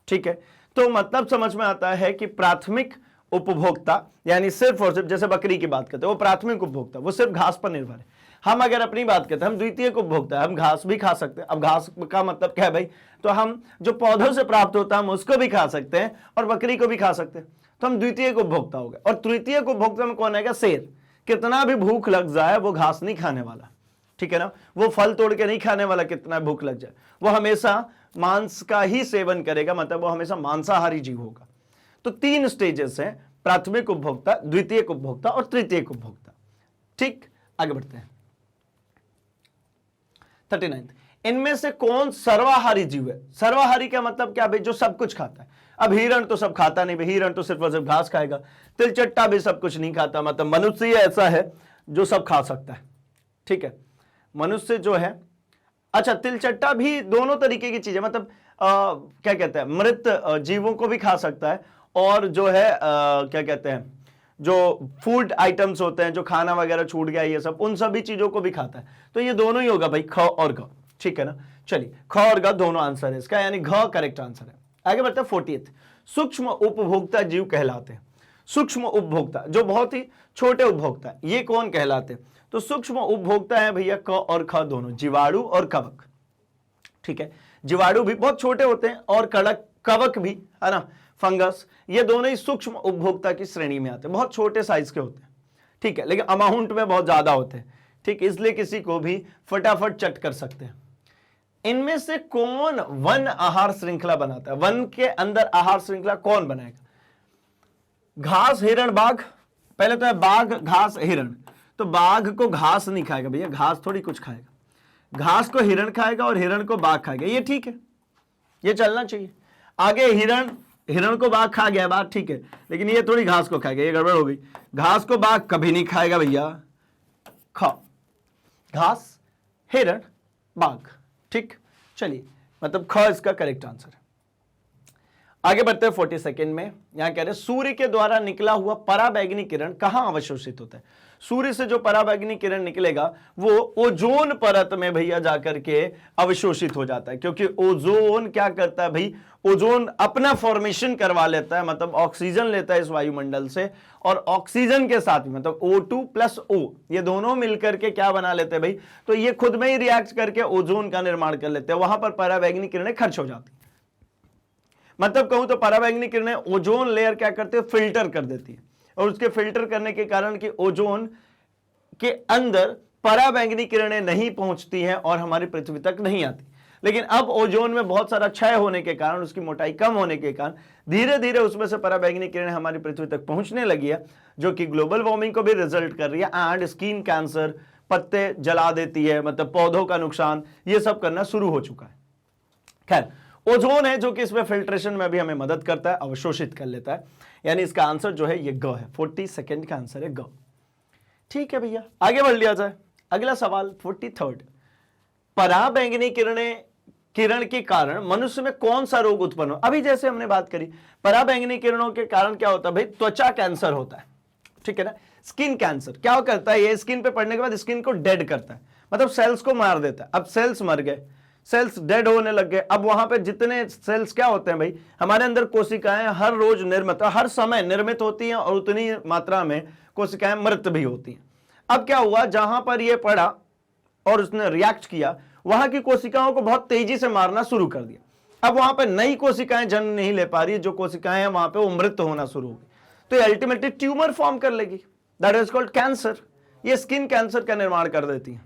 ठीक है, तो मतलब समझ में आता है कि प्राथमिक उपभोक्ता यानी सिर्फ और सिर्फ, जैसे बकरी की बात करते हैं, वो प्राथमिक उपभोक्ता, वो सिर्फ घास पर निर्भर है। हम अगर अपनी बात करते हैं, हम द्वितीयक उपभोक्ता है, हम घास भी खा सकते हैं। अब घास का मतलब क्या है भाई, तो हम जो पौधों से प्राप्त होता है हम उसको भी खा सकते हैं और बकरी को भी खा सकते हैं, तो हम द्वितीयक उपभोक्ता हो गए। और तृतीयक उपभोक्ता में कौन आएगा, शेर। कितना भी भूख लग जाए वो घास नहीं खाने वाला, ठीक है ना, वो फल तोड़ के नहीं खाने वाला, कितना भूख लग जाए, वो हमेशा मांस का ही सेवन करेगा, मतलब वो हमेशा मांसाहारी जीव होगा। तो 3 स्टेजेस हैं, प्राथमिक उपभोक्ता, द्वितीयक उपभोक्ता और तृतीयक उपभोक्ता। ठीक, आगे बढ़ते हैं 39। इनमें से कौन सर्वाहारी जीव है। सर्वाहारी का मतलब क्या भाई, जो सब कुछ खाता है। अब हिरण तो सब खाता नहीं, हिरण तो सिर्फ और सिर्फ घास खाएगा। तिलचट्टा भी सब कुछ नहीं खाता, मतलब मनुष्य ऐसा है जो सब खा सकता है, ठीक है। मनुष्य जो है, अच्छा तिलचट्टा भी दोनों तरीके की चीजें, मतलब क्या कहते हैं, मृत जीवों को भी खा सकता है, और जो है क्या कहते हैं, जो फूड आइटम्स होते हैं, जो खाना वगैरह छूट गया ये सब, उन सभी चीजों को भी खाता है। तो ये दोनों ही होगा भाई, ख और ग, ठीक है ना। चलिए ख और ग दोनों आंसर है इसका, यानी घ करेक्ट आंसर है। आगे बढ़ते हैं 40th, सूक्ष्म उपभोक्ता जीव कहलाते हैं। सूक्ष्म उपभोक्ता जो बहुत ही छोटे उपभोक्ता है, ये कौन कहलाते हैं? तो सूक्ष्म उपभोक्ता है भैया क और ख दोनों, जीवाणु और कवक, ठीक है। जीवाणु भी बहुत छोटे होते हैं और कवक भी, है ना, फंगस, ये दोनों ही सूक्ष्म उपभोक्ता की श्रेणी में आते हैं, बहुत छोटे साइज के होते हैं, ठीक है, लेकिन अमाउंट में बहुत ज्यादा होते हैं, ठीक, इसलिए किसी को भी फटाफट चट कर सकते हैं। इनमें से कौन वन आहार श्रृंखला बनाता है? वन के अंदर आहार श्रृंखला कौन बनाएगा? घास, हिरण, बाघ। पहले तो है बाघ, घास, हिरण। तो बाघ को घास नहीं खाएगा भैया, घास थोड़ी कुछ खाएगा, घास को हिरण खाएगा और हिरण को बाघ खाएगा, ये ठीक है, ये चलना चाहिए। आगे हिरण को बाघ खा गया, बात ठीक है, लेकिन ये थोड़ी घास को खाएगा, ये गड़बड़ हो गई। घास को बाघ कभी नहीं खाएगा भैया, खा घास, हिरण, बाघ, ठीक। चलिए, मतलब ख इसका करेक्ट आंसर है। आगे बढ़ते हैं 42nd में, यहां कह रहे हैं सूर्य के द्वारा निकला हुआ पराबैंगनी किरण कहां अवशोषित होता है? सूर्य से जो पराबैंगनी किरण निकलेगा वो ओजोन परत में भैया जाकर के अवशोषित हो जाता है, क्योंकि ओजोन क्या करता है भाई, ओजोन अपना फॉर्मेशन करवा लेता है, मतलब ऑक्सीजन लेता है इस वायुमंडल से, और ऑक्सीजन के साथ मतलब O2 प्लस O, ये दोनों मिलकर के क्या बना लेते हैं भाई, तो ये खुद में ही रिएक्ट करके ओजोन का निर्माण कर लेते हैं, वहां पर पराबैंगनी किरणें खर्च हो जाती है। मतलब कहूं तो पराबैंगनी किरणें ओजोन लेयर क्या करते हैं, फिल्टर कर देती है, और उसके फिल्टर करने के कारण कि ओजोन के अंदर पराबैंगनी किरणें नहीं पहुंचती हैं और हमारी पृथ्वी तक नहीं आती। लेकिन अब ओजोन में बहुत सारा क्षय होने के कारण, उसकी मोटाई कम होने के कारण धीरे धीरे उसमें से पराबैंगनी किरणें हमारी पृथ्वी तक पहुंचने लगी है, जो कि ग्लोबल वार्मिंग को भी रिजल्ट कर रही है, एंड स्किन कैंसर, पत्ते जला देती है, मतलब पौधों का नुकसान, ये सब करना शुरू हो चुका है। खैर, ओजोन है जो कि इसमें फिल्ट्रेशन में भी हमें मदद करता है, अवशोषित कर लेता है, यानी इसका आंसर जो है ये ग है, 42nd का आंसर है ग। ठीक है भैया, आगे बढ़ लिया जाए। अगला सवाल 43rd, पराबैंगनी किरण के कारण मनुष्य में कौन सा रोग उत्पन्न हो? अभी जैसे हमने बात करी, पराबैंगनी किरणों के कारण क्या होता है भाई, त्वचा कैंसर होता है, ठीक है ना। स्किन कैंसर क्या करता है, ये स्किन पे पड़ने के बाद स्किन को डेड करता है, मतलब सेल्स को मार देता है। अब सेल्स मर गए, सेल्स डेड होने लग गए, अब वहां पे जितने सेल्स क्या होते हैं भाई, हमारे अंदर कोशिकाएं हर रोज निर्मित, हर समय निर्मित होती हैं, और उतनी मात्रा में कोशिकाएं मृत भी होती हैं। अब क्या हुआ, जहां पर ये पड़ा और उसने रिएक्ट किया, वहां की कोशिकाओं को बहुत तेजी से मारना शुरू कर दिया। अब वहां पर नई कोशिकाएं जन्म नहीं ले पा रही, जो कोशिकाएं हैं वहां पे वो मृत होना शुरू हो गई, तो ये अल्टीमेटली ट्यूमर फॉर्म कर लेगी, दैट इज कॉल्ड कैंसर। ये स्किन कैंसर का निर्माण कर देती है,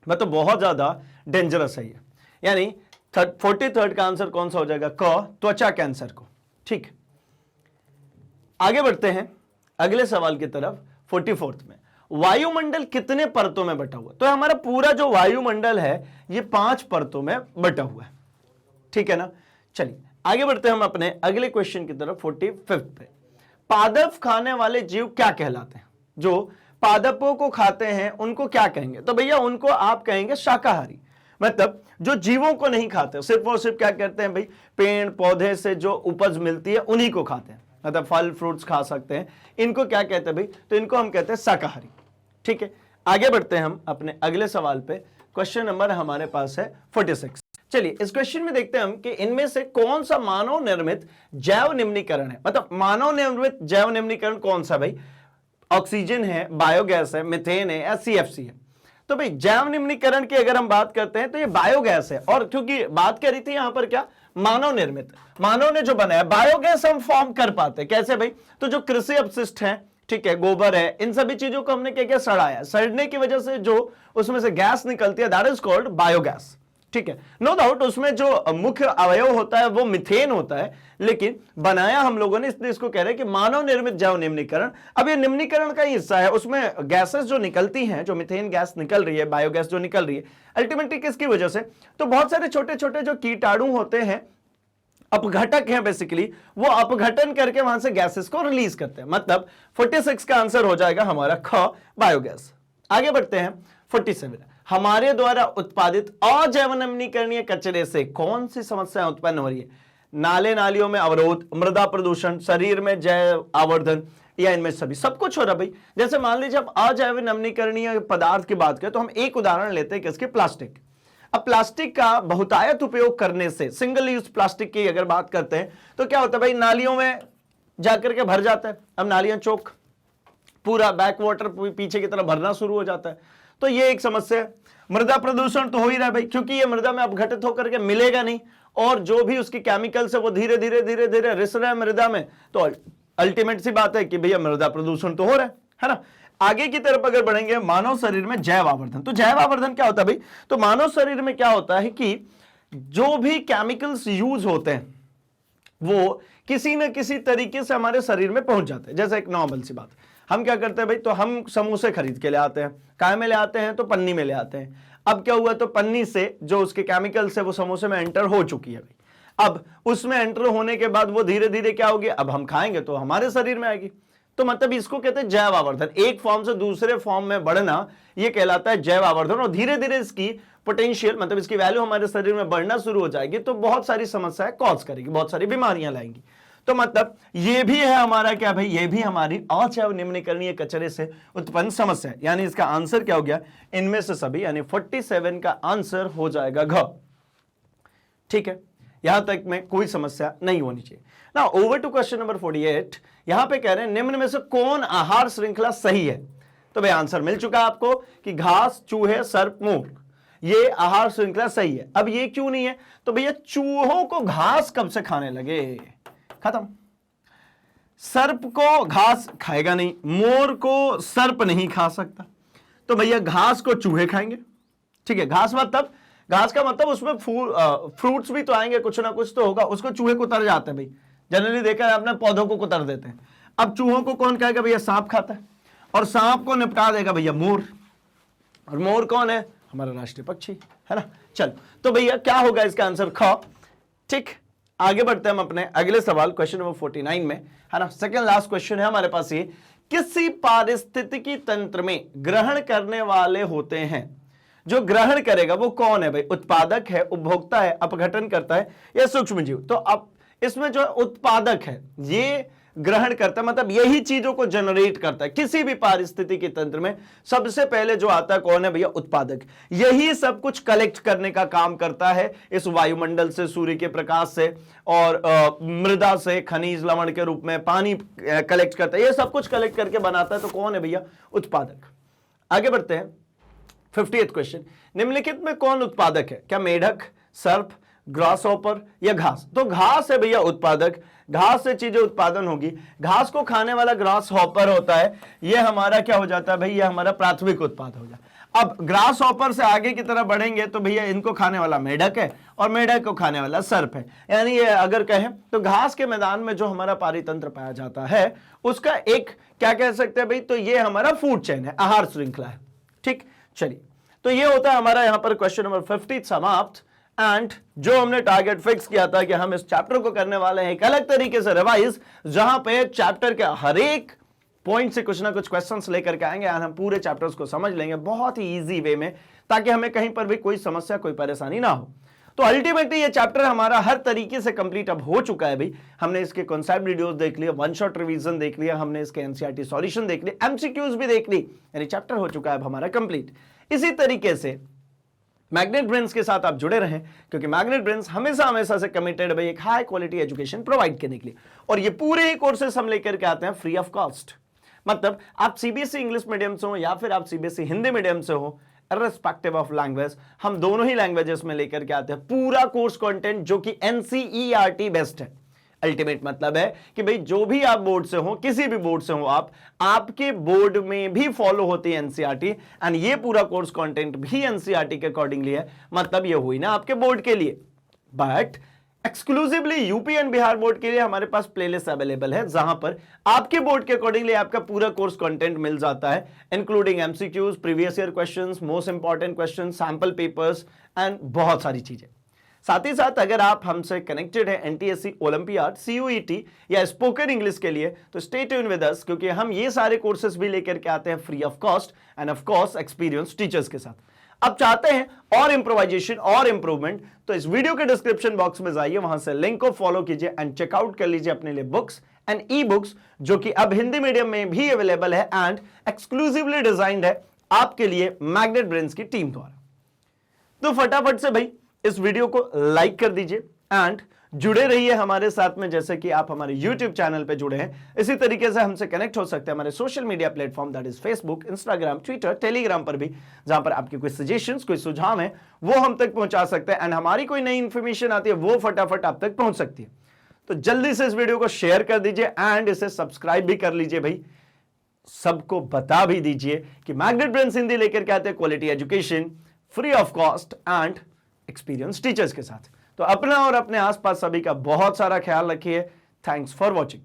मतलब बहुत ज्यादा डेंजरस है ये। यानी 43rd का आंसर कौन सा हो जाएगा, क, त्वचा कैंसर को। ठीक, आगे बढ़ते हैं अगले सवाल की तरफ। 44th में, वायुमंडल कितने परतों में बटा हुआ? तो हमारा पूरा जो वायुमंडल है ये 5 परतों में बटा हुआ है, ठीक है ना। चलिए आगे बढ़ते हैं हम अपने अगले क्वेश्चन की तरफ 45th पे। पादप खाने वाले जीव क्या कहलाते हैं? जो पादपों को खाते हैं उनको क्या कहेंगे? तो भैया उनको आप कहेंगे शाकाहारी, मतलब जो जीवों को नहीं खाते, सिर्फ और सिर्फ क्या करते हैं भाई, पेड़ पौधे से जो उपज मिलती है उन्हीं को खाते हैं, मतलब फल फ्रूट्स खा सकते हैं, इनको क्या कहते हैं भाई, तो इनको हम कहते हैं शाकाहारी। ठीक है, आगे बढ़ते हैं हम अपने अगले सवाल पे। क्वेश्चन नंबर हमारे पास है 46। चलिए इस क्वेश्चन में देखते हैं हम कि इनमें से कौन सा मानव निर्मित जैव निम्नीकरण है। मतलब मानव निर्मित जैव निम्नीकरण कौन सा भाई, ऑक्सीजन है, बायोगैस है, मीथेन है या CFC है? तो भाई जैव निम्नीकरण की अगर हम बात करते हैं तो ये बायोगैस है, और क्योंकि बात करी थी यहां पर क्या, मानव निर्मित, मानव ने जो बनाया, बायोगैस हम फॉर्म कर पाते हैं कैसे भाई, तो जो कृषि अपशिष्ट है, ठीक है, गोबर है, इन सभी चीजों को हमने क्या क्या सड़ाया, सड़ने की वजह से जो उसमें से गैस निकलती है, दैट इज कॉल्ड बायोगैस। ठीक है, नो डाउट उसमें जो मुख्य अवयव होता है वो मीथेन होता है, लेकिन बनाया हम लोगों ने, इसलिए इसको कह रहे हैं कि मानव निर्मित जैव निम्नीकरण। अब ये निम्नीकरण का हिस्सा है, उसमें गैसेस जो निकलती हैं, जो मीथेन गैस निकल रही है, बायोगैस जो निकल रही है, अल्टीमेटली किसकी वजह से, तो बहुत सारे छोटे छोटे जो कीटाणु होते हैं अपघटक हैं बेसिकली, वो अपघटन करके वहां से गैसेस को रिलीज करते हैं। मतलब 46 का आंसर हो जाएगा हमारा ख, बायोगैस। आगे बढ़ते हैं 47, हमारे द्वारा उत्पादित अजैव नवीकरणीय कचरे से कौन सी समस्या उत्पन्न हो रही है? नाले नालियों में अवरोध, मृदा प्रदूषण, शरीर में जैव आवर्धन, या इनमें सभी, सब कुछ हो रहा भाई। जैसे मान लीजिए आप अजैव नवीकरणीय पदार्थ की बात करें तो हम एक उदाहरण लेते हैं किसके, प्लास्टिक। अब प्लास्टिक का बहुतायत उपयोग करने से, सिंगल यूज प्लास्टिक की अगर बात करते हैं तो क्या होता है भाई, नालियों में जाकर के भर जाता है। अब नालियां चौक, पूरा बैक वाटर पीछे की तरफ भरना शुरू हो जाता है, तो ये एक समस्या है। मृदा प्रदूषण तो हो ही रहा है भाई, क्योंकि ये मृदा में अपघटित होकर के मिलेगा नहीं, और जो भी उसकी केमिकल्स है वो धीरे धीरे धीरे धीरे रिस रहा है मृदा में, तो अल्टीमेट सी बात है कि भैया मृदा प्रदूषण तो हो रहा है ना। आगे की तरफ अगर बढ़ेंगे, मानव शरीर में जैव आवर्धन। तो जैव आवर्धन क्या होता है भाई, तो मानव शरीर में क्या होता है कि जो भी केमिकल्स यूज होते हैं वो किसी न किसी तरीके से हमारे शरीर में पहुंच जाते हैं। जैसे एक नॉर्मल सी बात, हम क्या करते हैं भाई, तो हम समोसे खरीद के ले आते हैं, काय में ले आते हैं, तो पन्नी में ले आते हैं। अब क्या हुआ, तो पन्नी से जो उसके केमिकल्स है वो समोसे में एंटर हो चुकी है भाई। अब उसमें एंटर होने के बाद वो धीरे धीरे क्या होगी, अब हम खाएंगे तो हमारे शरीर में आएगी। तो मतलब इसको कहते हैं जैव आवर्धन, एक फॉर्म से दूसरे फॉर्म में बढ़ना, ये कहलाता है जैव आवर्धन। और धीरे धीरे इसकी पोटेंशियल, मतलब इसकी वैल्यू हमारे शरीर में बढ़ना शुरू हो जाएगी, तो बहुत सारी समस्याएं कॉज करेगी, बहुत सारी बीमारियां लाएंगी। तो मतलब ये भी है हमारा क्या भाई, ये भी हमारी अजैव निम्नीकरणीय कचरे से उत्पन्न समस्या है। यानी इसका आंसर क्या हो गया, इनमें से सभी, यानी 47 का आंसर हो जाएगा घ। ठीक है, यहां तक में कोई समस्या नहीं होनी चाहिए ना। ओवर टू क्वेश्चन नंबर 48, यहां पे कह रहे हैं निम्न में से कौन आहार श्रृंखला सही है? तो भाई आंसर मिल चुका है आपको कि घास, चूहे, सर्प, मोर, ये आहार श्रृंखला सही है। अब ये क्यों नहीं है, तो भैया चूहों को घास कब से खाने लगे, खत्म। सर्प को घास खाएगा नहीं, मोर को सर्प नहीं खा सकता, तो भैया घास को चूहे खाएंगे। ठीक है, घास मतलब, घास का मतलब उसमें फ्रूट्स भी तो आएंगे, कुछ ना कुछ तो होगा, उसको चूहे कुतर जाते हैं भाई। जनरली देखा है आपने, पौधों को कुतर देते हैं। अब चूहों को कौन खाएगा भैया, सांप खाता है, और सांप को निपटा देगा भैया मोर। और मोर कौन है, हमारा राष्ट्रीय पक्षी है ना। चलो, तो भैया क्या होगा इसका आंसर, ख। ठीक, आगे बढ़ते हैं हम अपने अगले सवाल, क्वेश्चन नंबर 49 में, है ना। सेकंड लास्ट क्वेश्चन है हमारे पास ये, किसी पारिस्थितिकी तंत्र में ग्रहण करने वाले होते हैं, जो ग्रहण करेगा वो कौन है भाई, उत्पादक है, उपभोक्ता है, अपघटन करता है, या सूक्ष्म जीव? तो अब इसमें जो उत्पादक है ये ग्रहण करता है, मतलब यही चीजों को जनरेट करता है। किसी भी पारिस्थितिकी तंत्र में सबसे पहले जो आता है कौन है भैया, उत्पादक। यही सब कुछ कलेक्ट करने का काम करता है, इस वायुमंडल से, सूर्य के प्रकाश से, और मृदा से, खनिज लवण के रूप में पानी कलेक्ट करता है, ये सब कुछ कलेक्ट करके बनाता है, तो कौन है भैया, उत्पादक। आगे बढ़ते हैं 58 क्वेश्चन, निम्नलिखित में कौन उत्पादक है? क्या मेढक, सर्प, ग्रास हॉपर, या घास? तो घास है भैया उत्पादक, घास से चीजें उत्पादन होगी। घास को खाने वाला ग्रास हॉपर होता है, ये हमारा क्या हो जाता है भाई, ये हमारा प्राथमिक उत्पाद हो जाता है। अब ग्रास हॉपर से आगे की तरफ बढ़ेंगे तो भैया इनको खाने वाला मेढक है, और मेढक को खाने वाला सर्प है। यानी ये अगर कहें तो घास के मैदान में जो हमारा पारितंत्र पाया जाता है उसका एक क्या कह सकते हैं भाई, तो ये हमारा फूड चेन है, आहार श्रृंखला है। ठीक, चलिए, तो ये होता है हमारा यहां पर क्वेश्चन नंबर 50 समाप्त। एंड जो हमने टारगेट फिक्स किया था कि हम इस चैप्टर को करने वाले हैं एक अलग तरीके से रिवाइज, जहां पे चैप्टर के हर एक पॉइंट से कुछ ना कुछ क्वेश्चंस लेकर के आएंगे, और हम पूरे चैप्टर्स को समझ लेंगे बहुत ही इजी वे में, ताकि हमें कहीं पर भी कोई समस्या, कोई परेशानी ना हो। तो अल्टीमेटली ये चैप्टर हमारा हर तरीके से कंप्लीट अब हो चुका है भाई। हमने इसके कॉन्सेप्ट वीडियोस देख लिया, वन शॉट रिवीजन देख लिया, हमने इसके एनसीईआरटी सॉल्यूशन देख लिया, एमसीक्यूज भी देख ली, यानी चैप्टर हो चुका है अब हमारा कंप्लीट। इसी तरीके से मैग्नेट ब्रेन्स के साथ आप जुड़े रहें, क्योंकि मैग्नेट ब्रेन्स हमेशा से कमिटेड है भाई एक हाई क्वालिटी एजुकेशन प्रोवाइड करने के लिए, और ये पूरे ही कोर्सेस हम लेकर के आते हैं फ्री ऑफ कॉस्ट। मतलब आप सीबीएसई इंग्लिश मीडियम से हो या फिर आप सीबीएसई हिंदी मीडियम से हो, इर्रेस्पेक्टिव ऑफ लैंग्वेज, हम दोनों ही लैंग्वेजेस में लेकर के आते हैं पूरा कोर्स कंटेंट, जो कि एनसीईआरटी बेस्ड है। अल्टीमेट मतलब है कि भाई जो भी आप बोर्ड से हो, किसी भी बोर्ड से हो आप, आपके बोर्ड में भी फॉलो होती है एनसीईआरटी, एंड ये पूरा कोर्स कंटेंट भी एनसीईआरटी के अकॉर्डिंगली है। मतलब ये हुई ना आपके बोर्ड के लिए, but exclusively UP and Bihar board के लिए हमारे पास प्लेलिस्ट अवेलेबल है, जहां पर आपके बोर्ड के अकॉर्डिंगली आपका पूरा कोर्स कंटेंट मिल जाता है, including MCQs, previous year questions, most important questions, sample papers, and बहुत सारी चीजें। साथ ही साथ अगर आप हमसे कनेक्टेड है एनटीएससी, ओलंपियाड, सीयूईटी या स्पोकन इंग्लिश के लिए, तो स्टे ट्यून विद अस, क्योंकि हम ये सारे कोर्सेज भी लेकर के आते हैं free of cost end of course experience teachers के साथ। अब चाहते हैं और इंप्रोवाइजेशन और इंप्रूवमेंट, तो इस वीडियो के डिस्क्रिप्शन बॉक्स में जाइए, वहां से लिंक को फॉलो कीजिए एंड चेकआउट कर लीजिए अपने लिए बुक्स एंड ई बुक्स, जो कि अब हिंदी मीडियम में भी अवेलेबल है एंड एक्सक्लूसिवली डिजाइंड है आपके लिए मैग्नेट ब्रेन्स की टीम द्वारा। तो फटाफट से भाई इस वीडियो को लाइक कर दीजिए एंड जुड़े रहिए हमारे साथ में, जैसे कि आप हमारे YouTube चैनल पे जुड़े हैं। इसी तरीके से हमसे कनेक्ट हो सकते हैं हमारे social media platform, that is Facebook, Instagram, Twitter, Telegram पर भी, जहां पर आपके कोई सजेशंस, कोई सुझाव है वो हम तक पहुंचा सकते हैं एंड हमारी कोई नई इंफॉर्मेशन आती है वो फटाफट आप तक पहुंच सकती है। तो जल्दी से इस वीडियो को शेयर कर दीजिए एंड इसे सब्सक्राइब भी कर लीजिए भाई। सबको बता भी दीजिए कि मैग्नेट ब्रेन्स हिंदी लेकर के आते हैं quality education free of cost and experience teachers के साथ। तो अपना और अपने आसपास सभी का बहुत सारा ख्याल रखिए। Thanks for watching.